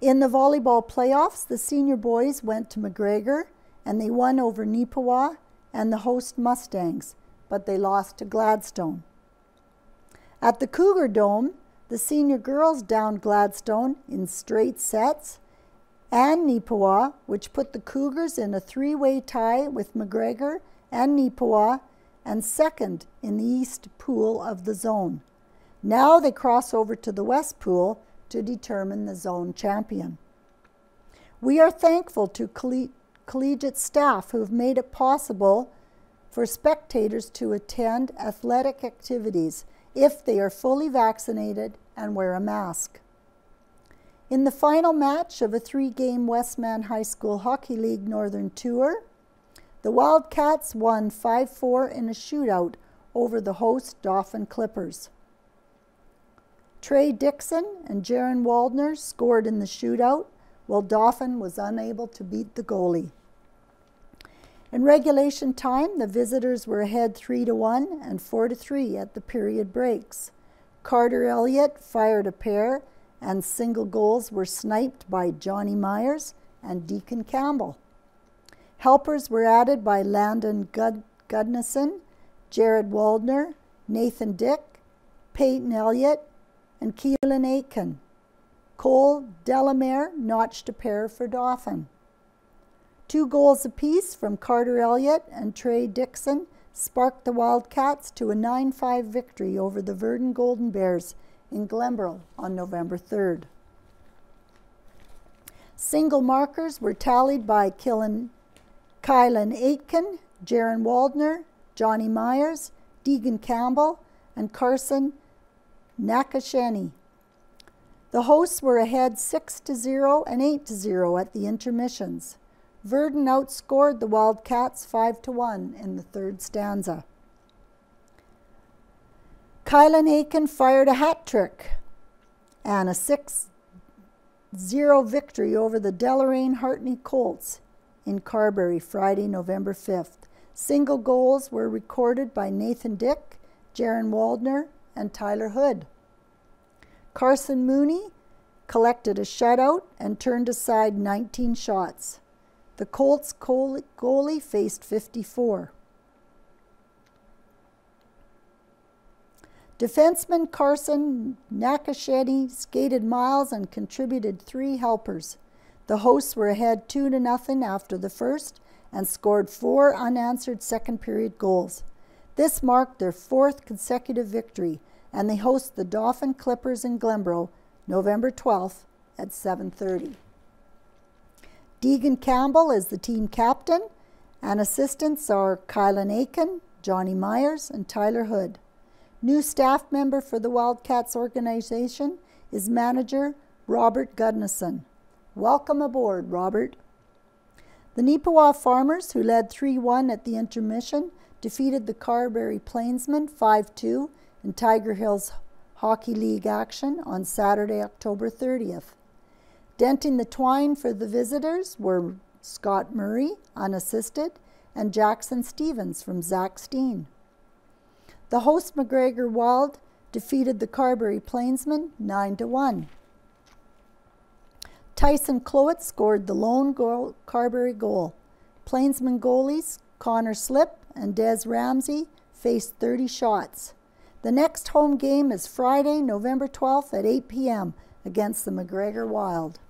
In the volleyball playoffs, the senior boys went to McGregor and they won over Neepawa and the host Mustangs, but they lost to Gladstone. At the Cougar Dome, the senior girls downed Gladstone in straight sets, and Neepawa, which put the Cougars in a three-way tie with McGregor and Neepawa, and second in the East Pool of the zone. Now they cross over to the West Pool to determine the zone champion. We are thankful to collegiate staff who have made it possible for spectators to attend athletic activities if they are fully vaccinated and wear a mask. In the final match of a 3-game Westman High School Hockey League Northern Tour, the Wildcats won 5-4 in a shootout over the host Dauphin Clippers. Trey Dixon and Jaron Waldner scored in the shootout, while Dauphin was unable to beat the goalie. In regulation time, the visitors were ahead 3-1 and 4-3 at the period breaks. Carter Elliott fired a pair, and single goals were sniped by Johnny Myers and Deacon Campbell. Helpers were added by Landon Gudnison, Jared Waldner, Nathan Dick, Peyton Elliott, and Keelan Aiken. Cole Delamere notched a pair for Dauphin. 2 goals apiece from Carter Elliott and Trey Dixon sparked the Wildcats to a 9-5 victory over the Verdon Golden Bears in Glenborough on November 3rd. Single markers were tallied by Kylan Aitken, Jaron Waldner, Johnny Myers, Deegan Campbell, and Carson Nakasheni. The hosts were ahead 6-0 and 8-0 at the intermissions. Verdon outscored the Wildcats 5-1 in the third stanza. Kylan Aiken fired a hat trick and a 6-0 victory over the Deloraine Hartney Colts in Carberry Friday, November 5th. Single goals were recorded by Nathan Dick, Jaron Waldner, and Tyler Hood. Carson Mooney collected a shutout and turned aside 19 shots. The Colts goalie faced 54. Defenseman Carson Nakashedi skated miles and contributed 3 helpers. The hosts were ahead 2-0 after the first and scored 4 unanswered second-period goals. This marked their 4th consecutive victory, and they host the Dauphin Clippers in Glenboro November 12th at 7:30. Deegan Campbell is the team captain, and assistants are Kylan Aiken, Johnny Myers, and Tyler Hood. New staff member for the Wildcats organization is manager Robert Gudnason. Welcome aboard, Robert. The Neepawa Farmers, who led 3-1 at the intermission, defeated the Carberry Plainsmen 5-2 in Tiger Hills Hockey League action on Saturday, October 30th. Denting the twine for the visitors were Scott Murray, unassisted, and Jackson Stevens from Zach Steen. The host McGregor Wild defeated the Carberry Plainsmen 9-1. Tyson Clowett scored the lone Carberry goal. Plainsman goalies Connor Slip and Des Ramsey faced 30 shots. The next home game is Friday, November 12th at 8 p.m. against the McGregor Wild.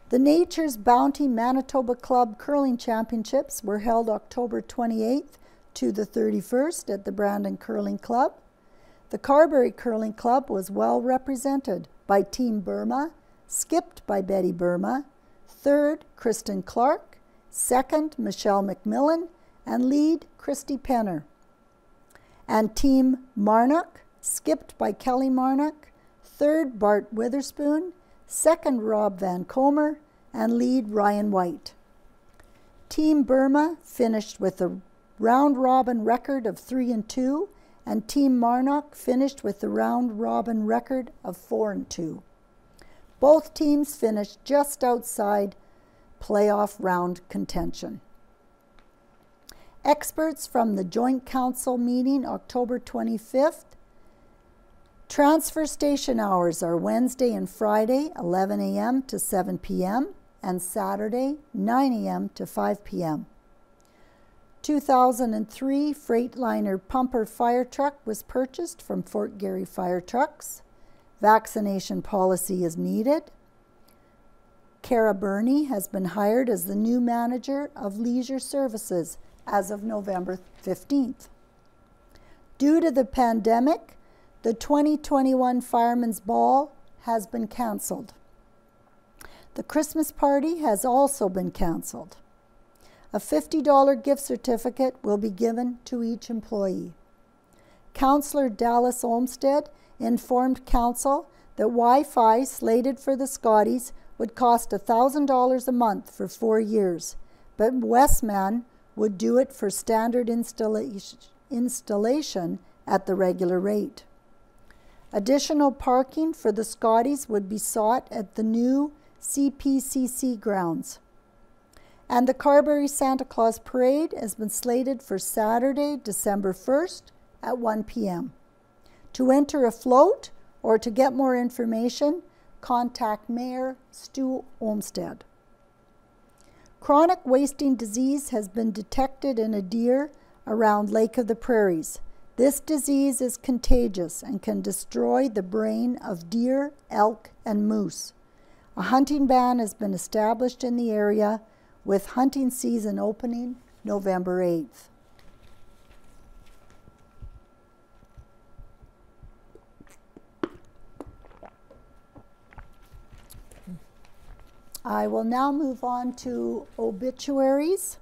The Nature's Bounty Manitoba Club Curling Championships were held October 28th to the 31st at the Brandon Curling Club. The Carberry Curling Club was well represented by Team Burma, skipped by Betty Burma, third, Kristen Clark, second, Michelle McMillan, and lead, Christy Penner. And Team Marnock, skipped by Kelly Marnock, third, Bart Witherspoon, second, Rob Van Comer, and lead, Ryan White. Team Burma finished with a round-robin record of 3-2, and Team Marnock finished with a round-robin record of 4-2. Both teams finished just outside playoff round contention. Experts from the Joint Council meeting October 25th. Transfer station hours are Wednesday and Friday 11 a.m. to 7 p.m. and Saturday 9 a.m. to 5 p.m. 2003 Freightliner pumper fire truck was purchased from Fort Garry Fire Trucks. Vaccination policy is needed. Cara Burney has been hired as the new manager of leisure services as of November 15th. Due to the pandemic, the 2021 Fireman's Ball has been canceled. The Christmas party has also been canceled. A $50 gift certificate will be given to each employee. Councillor Dallas Olmsted informed Council that Wi-Fi slated for the Scotties would cost $1,000 a month for 4 years, but Westman would do it for standard installation at the regular rate. Additional parking for the Scotties would be sought at the new CPCC grounds. And the Carberry Santa Claus Parade has been slated for Saturday, December 1st at 1 p.m. To enter a float or to get more information, contact Mayor Stu Olmsted. Chronic wasting disease has been detected in a deer around Lake of the Prairies. This disease is contagious and can destroy the brain of deer, elk, and moose. A hunting ban has been established in the area, with hunting season opening November 8th. I will now move on to obituaries.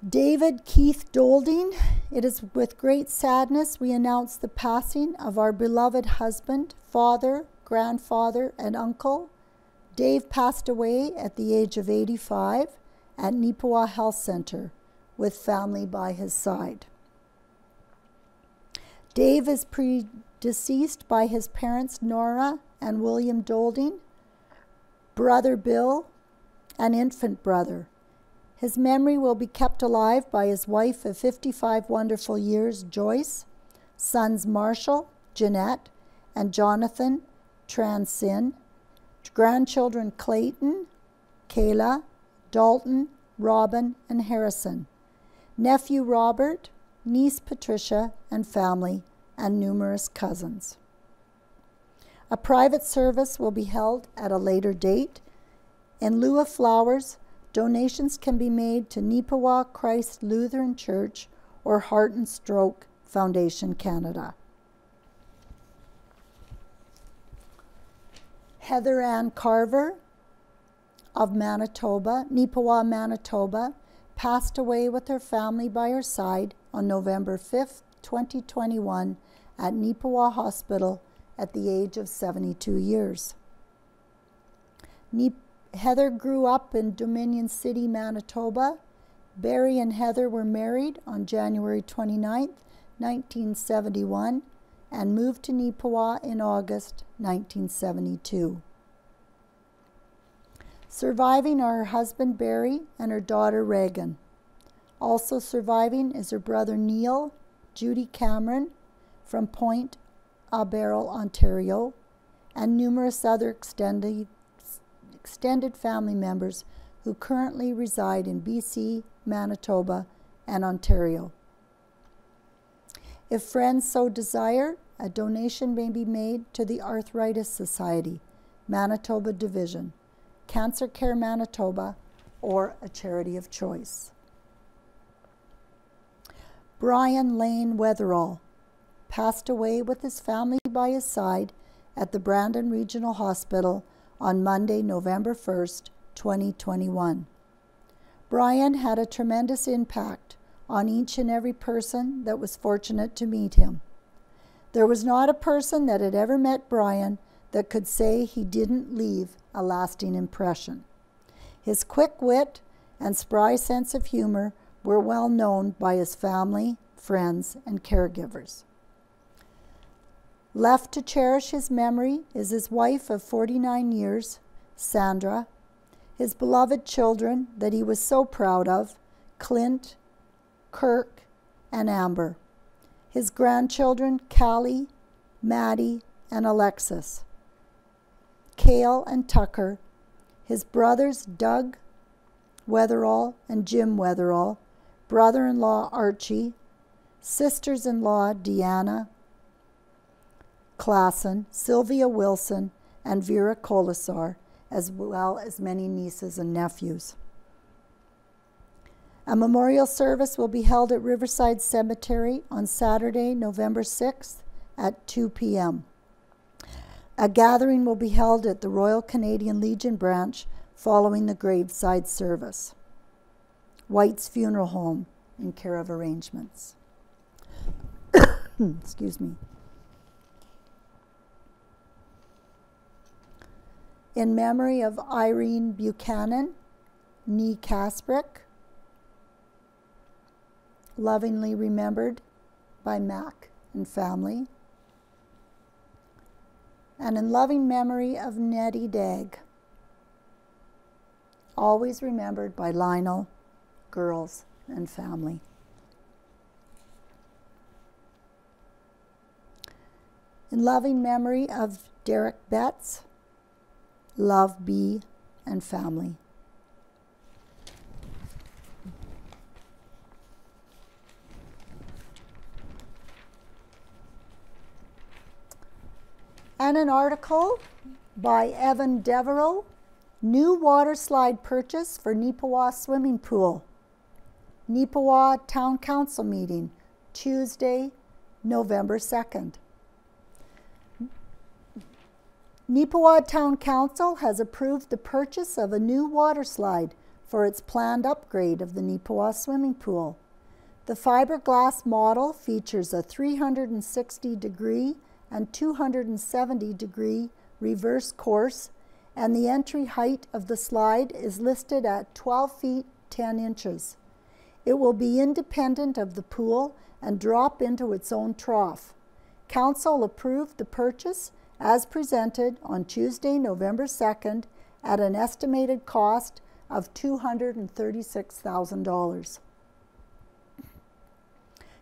David Keith Dolding. It is with great sadness we announce the passing of our beloved husband, father, grandfather, and uncle. Dave passed away at the age of 85 at Neepawa Health Center with family by his side. Dave is predeceased by his parents Nora and William Dolding, brother Bill, and infant brother. His memory will be kept alive by his wife of 55 wonderful years, Joyce, sons Marshall, Jeanette, and Jonathan Transin, grandchildren Clayton, Kayla, Dalton, Robin, and Harrison, nephew Robert, niece Patricia, and family, and numerous cousins. A private service will be held at a later date. In lieu of flowers, donations can be made to Neepawa Christ Lutheran Church or Heart and Stroke Foundation Canada. Heather Ann Carver of Manitoba, Neepawa, Manitoba, passed away with her family by her side on November 5th, 2021 at Neepawa Hospital at the age of 72 years. Heather grew up in Dominion City, Manitoba. Barry and Heather were married on January 29th, 1971, and moved to Neepawa in August 1972. Surviving are her husband Barry and her daughter Reagan. Also surviving is her brother Neil, Judy Cameron from Point a Barrel, Ontario, and numerous other extended family members who currently reside in BC, Manitoba, and Ontario. If friends so desire, a donation may be made to the Arthritis Society, Manitoba Division, Cancer Care Manitoba, or a charity of choice. Brian Lane Weatherall passed away with his family by his side at the Brandon Regional Hospital on Monday, November 1st, 2021. Brian had a tremendous impact on each and every person that was fortunate to meet him. There was not a person that had ever met Brian that could say he didn't leave a lasting impression. His quick wit and spry sense of humor were well known by his family, friends, and caregivers. Left to cherish his memory is his wife of 49 years, Sandra, his beloved children that he was so proud of, Clint, Kirk, and Amber, his grandchildren, Callie, Maddie, and Alexis, Cale and Tucker, his brothers, Doug Weatherall and Jim Weatherall, brother-in-law, Archie, sisters-in-law, Deanna Klassen, Sylvia Wilson, and Vera Colasar, as well as many nieces and nephews. A memorial service will be held at Riverside Cemetery on Saturday, November 6th at 2 p.m. A gathering will be held at the Royal Canadian Legion branch following the graveside service. White's Funeral Home in care of arrangements. Excuse me. In memory of Irene Buchanan, Nee Kasprick, lovingly remembered by Mac and family. And in loving memory of Nettie Dagg, always remembered by Lionel, girls, and family. In loving memory of Derek Betts, Love B, and family. And an article by Evan Devereaux, new water slide purchase for Neepawa swimming pool. Neepawa Town Council meeting, Tuesday, November 2nd. Neepawa Town Council has approved the purchase of a new water slide for its planned upgrade of the Neepawa swimming pool. The fiberglass model features a 360-degree and 270-degree reverse course, and the entry height of the slide is listed at 12 feet 10 inches. It will be independent of the pool and drop into its own trough. Council approved the purchase as presented on Tuesday, November 2nd at an estimated cost of $236,000.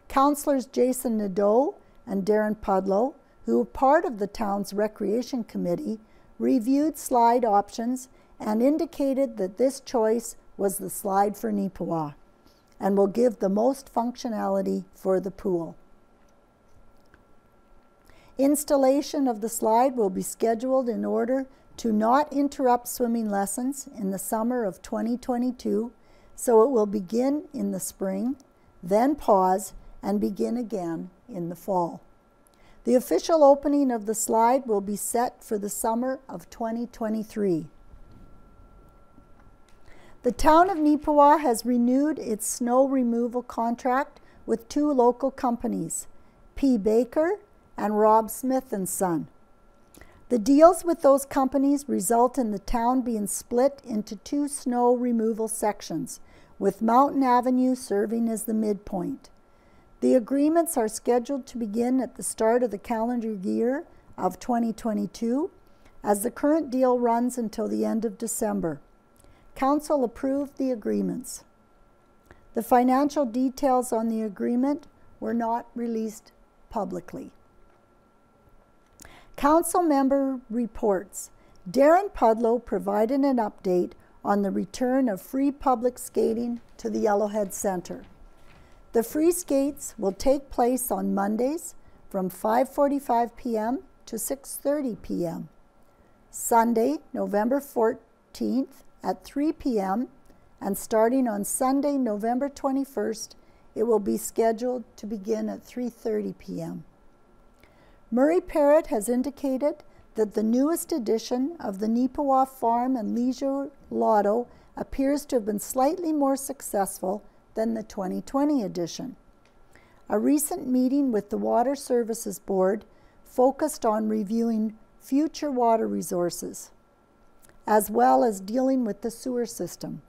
Councillors Jason Nadeau and Darren Pudlow, who were part of the town's recreation committee, reviewed slide options and indicated that this choice was the slide for Neepawa and will give the most functionality for the pool. Installation of the slide will be scheduled in order to not interrupt swimming lessons in the summer of 2022, so it will begin in the spring, then pause, and begin again in the fall. The official opening of the slide will be set for the summer of 2023. The town of Neepawa has renewed its snow removal contract with two local companies, P. Baker and Rob Smith & Son. The deals with those companies result in the town being split into two snow removal sections, with Mountain Avenue serving as the midpoint. The agreements are scheduled to begin at the start of the calendar year of 2022, as the current deal runs until the end of December. Council approved the agreements. The financial details on the agreement were not released publicly. Council member reports. Darren Pudlow provided an update on the return of free public skating to the Yellowhead Centre. The free skates will take place on Mondays from 5:45 p.m. to 6:30 p.m. Sunday, November 14th at 3 p.m. and starting on Sunday, November 21st, it will be scheduled to begin at 3:30 p.m. Murray Parrott has indicated that the newest edition of the Neepawa Farm and Leisure Lotto appears to have been slightly more successful than the 2020 edition. A recent meeting with the Water Services Board focused on reviewing future water resources, as well as dealing with the sewer system.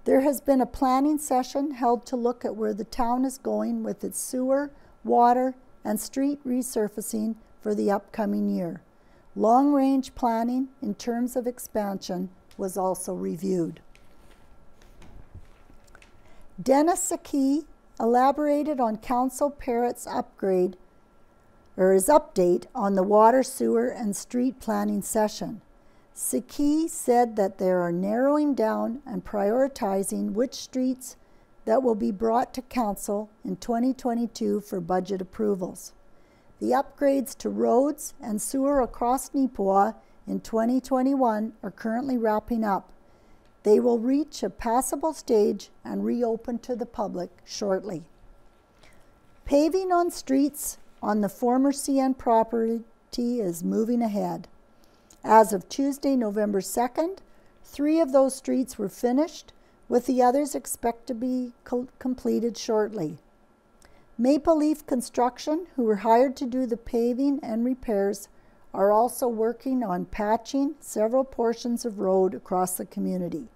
There has been a planning session held to look at where the town is going with its sewer, water, and street resurfacing for the upcoming year. Long-range planning in terms of expansion was also reviewed. Dennis Saki elaborated on Council Parrott's update on the water, sewer, and street planning session. Saki said that they are narrowing down and prioritizing which streets that will be brought to Council in 2022 for budget approvals. The upgrades to roads and sewer across Neepawa in 2021 are currently wrapping up. They will reach a passable stage and reopen to the public shortly. Paving on streets on the former CN property is moving ahead. As of Tuesday, November 2nd, 3 of those streets were finished, with the others expected to be completed shortly. Maple Leaf Construction, who were hired to do the paving and repairs, are also working on patching several portions of road across the community.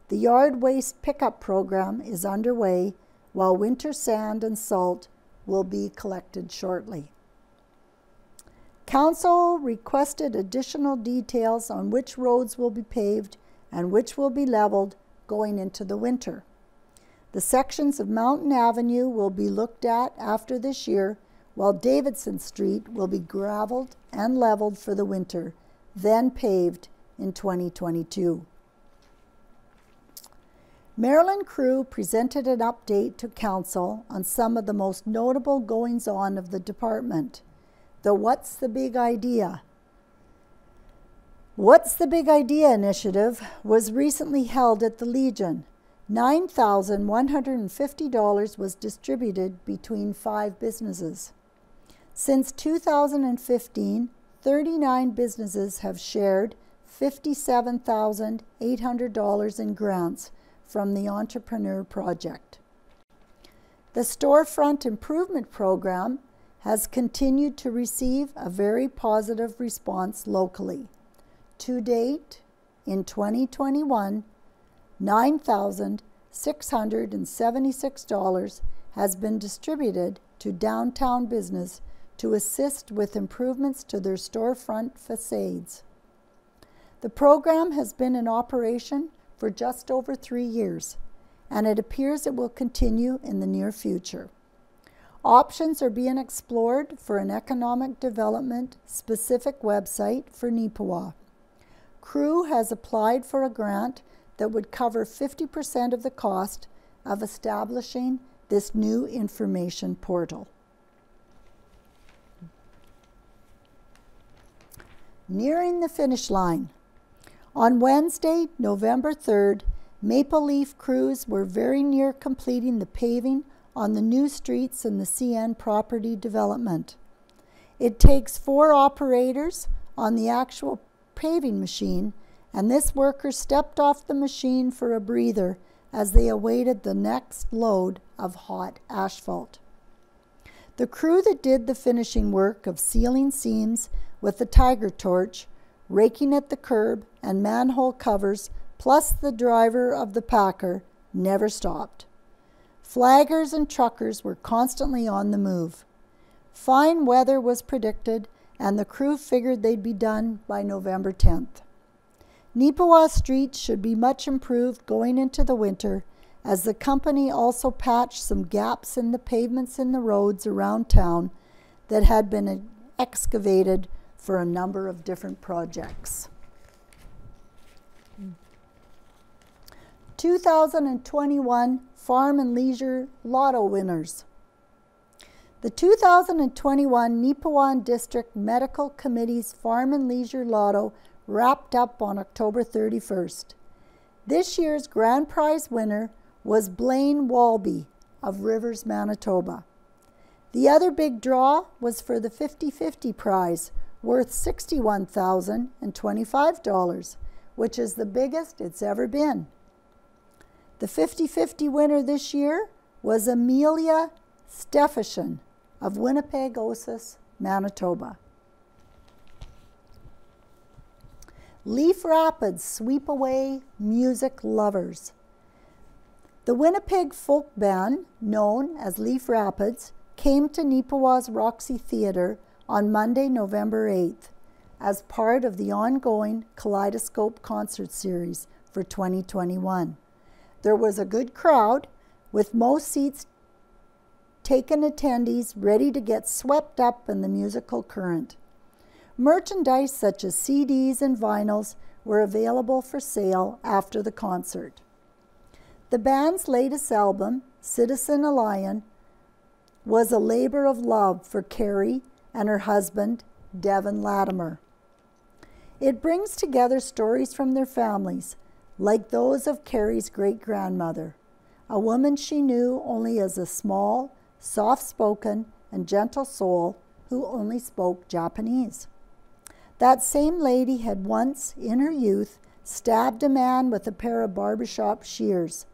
The yard waste pickup program is underway, while winter sand and salt will be collected shortly. Council requested additional details on which roads will be paved and which will be leveled going into the winter. The sections of Mountain Avenue will be looked at after this year, while Davidson Street will be graveled and leveled for the winter, then paved in 2022. Marilyn Crew presented an update to Council on some of the most notable goings-on of the department. The What's the Big Idea? What's the Big Idea initiative was recently held at the Legion. $9,150 was distributed between 5 businesses. Since 2015, 39 businesses have shared $57,800 in grants from the Entrepreneur Project. The Storefront Improvement Program has continued to receive a very positive response locally. To date, in 2021, $9,676 has been distributed to downtown business to assist with improvements to their storefront facades. The program has been in operation for just over 3 years, and it appears it will continue in the near future. Options are being explored for an economic development specific website for Neepawa. Crew has applied for a grant that would cover 50% of the cost of establishing this new information portal. Nearing the finish line. On Wednesday, November 3rd, Maple Leaf crews were very near completing the paving on the new streets in the CN property development. It takes 4 operators on the actual paving machine, and this worker stepped off the machine for a breather as they awaited the next load of hot asphalt. The crew that did the finishing work of sealing seams with the tiger torch, raking at the curb and manhole covers, plus the driver of the packer, never stopped. Flaggers and truckers were constantly on the move. Fine weather was predicted, and the crew figured they'd be done by November 10th. Neepawa streets should be much improved going into the winter, as the company also patched some gaps in the pavements in the roads around town that had been excavated for a number of different projects. 2021 Farm and Leisure Lotto winners. The 2021 Neepawa District Medical Committee's Farm and Leisure Lotto wrapped up on October 31st. This year's grand prize winner was Blaine Walby of Rivers, Manitoba. The other big draw was for the 50-50 prize, worth $61,025, which is the biggest it's ever been. The 50-50 winner this year was Amelia Steffishen of Winnipeg, Manitoba. Leaf Rapids sweep away music lovers. The Winnipeg folk band, known as Leaf Rapids, came to Neepawa's Roxy Theatre on Monday, November 8th, as part of the ongoing Kaleidoscope concert series for 2021. There was a good crowd, with most seats taken attendees ready to get swept up in the musical current. Merchandise such as CDs and vinyls were available for sale after the concert. The band's latest album, Citizen Allion, was a labor of love for Carrie and her husband, Devin Latimer. It brings together stories from their families, like those of Carrie's great-grandmother, a woman she knew only as a small, soft-spoken, and gentle soul who only spoke Japanese. That same lady had once, in her youth, stabbed a man with a pair of barbershop shears.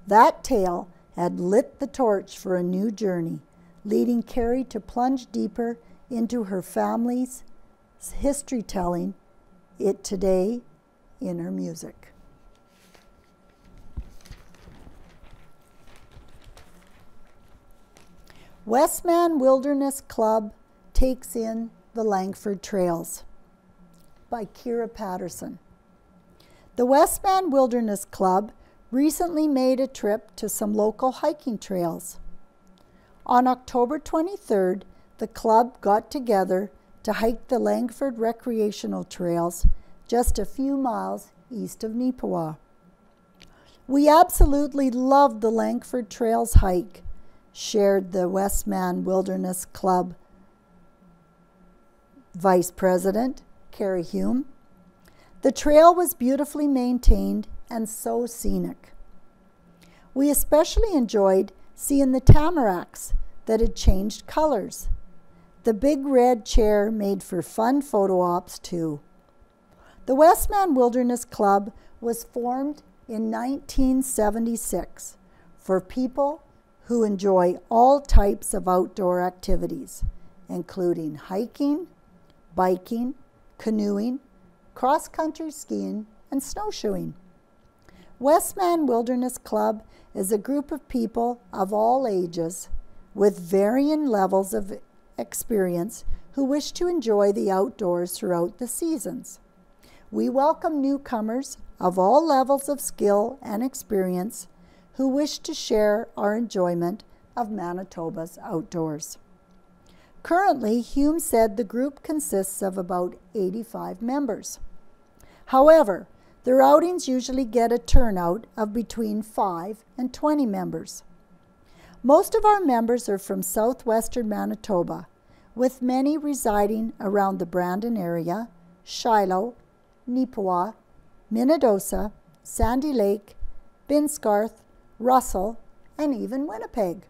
That tale had lit the torch for a new journey, leading Carrie to plunge deeper into her family's history, telling it today in her music. Westman Wilderness Club takes in the Langford Trails by Kira Patterson. The Westman Wilderness Club recently made a trip to some local hiking trails. On October 23rd, the club got together to hike the Langford Recreational Trails just a few miles east of Neepawa. We absolutely loved the Langford Trails hike, shared the Westman Wilderness Club Vice President, Carrie Hume. The trail was beautifully maintained and so scenic. We especially enjoyed seeing the tamaracks that had changed colors. The big red chair made for fun photo ops too. The Westman Wilderness Club was formed in 1976 for people who enjoy all types of outdoor activities, including hiking, biking, canoeing, cross-country skiing, and snowshoeing. Westman Wilderness Club is a group of people of all ages with varying levels of experience who wish to enjoy the outdoors throughout the seasons. We welcome newcomers of all levels of skill and experience who wish to share our enjoyment of Manitoba's outdoors. Currently, Hume said the group consists of about 85 members. However, their outings usually get a turnout of between 5 and 20 members. Most of our members are from southwestern Manitoba, with many residing around the Brandon area, Shiloh, Neepawa, Minnedosa, Sandy Lake, Binscarth, Russell, and even Winnipeg.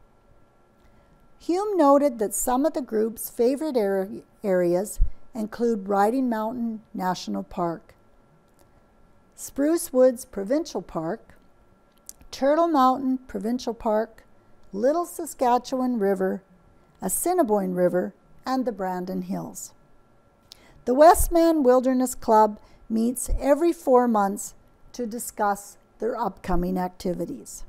Hume noted that some of the group's favorite areas include Riding Mountain National Park, Spruce Woods Provincial Park, Turtle Mountain Provincial Park, Little Saskatchewan River, Assiniboine River, and the Brandon Hills. The Westman Wilderness Club meets every 4 months to discuss their upcoming activities.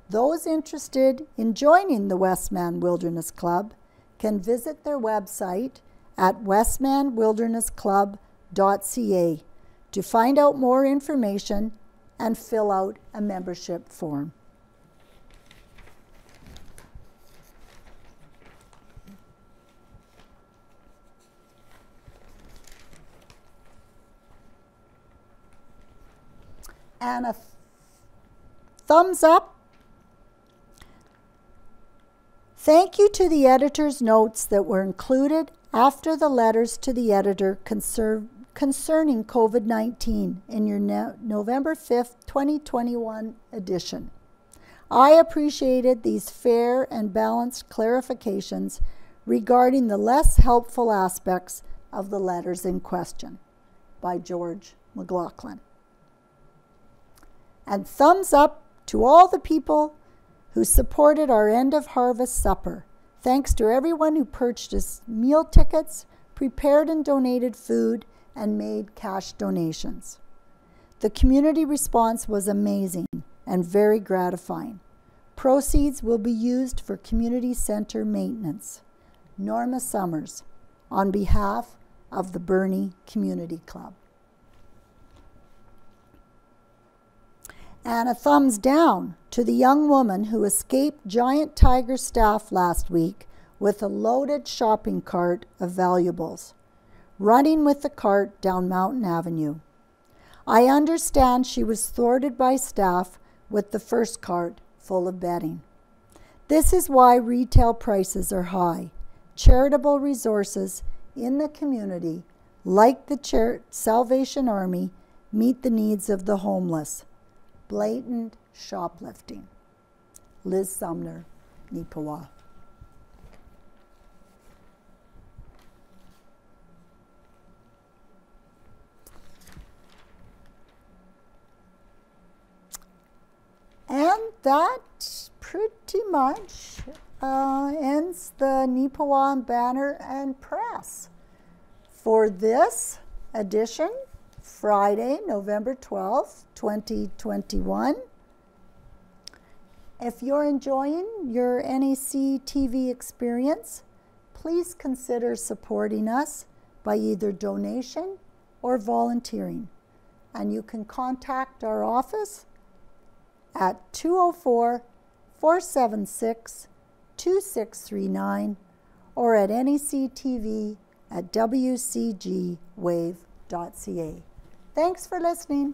Those interested in joining the Westman Wilderness Club can visit their website at westmanwildernessclub.ca to find out more information and fill out a membership form. And a thumbs up. Thank you to the editor's notes that were included after the letters to the editor concerning COVID-19 in your November 5th, 2021 edition. I appreciated these fair and balanced clarifications regarding the less helpful aspects of the letters in question. By George McLaughlin. And thumbs up to all the people who supported our end of harvest supper. Thanks to everyone who purchased meal tickets, prepared and donated food, and made cash donations. The community response was amazing and very gratifying. Proceeds will be used for community center maintenance. Norma Summers, on behalf of the Burnie Community Club. And a thumbs down to the young woman who escaped Giant Tiger staff last week with a loaded shopping cart of valuables, running with the cart down Mountain Avenue. I understand she was thwarted by staff with the first cart full of bedding. This is why retail prices are high. Charitable resources in the community, like the Salvation Army, meet the needs of the homeless. Blatant shoplifting. Liz Sumner, Neepawa. And that pretty much ends the Neepawa Banner and Press for this edition, Friday, November 12th, 2021. If you're enjoying your NACTV experience, please consider supporting us by either donation or volunteering. And you can contact our office at 204-476-2639 or at NACTV at wcgwave.ca. Thanks for listening.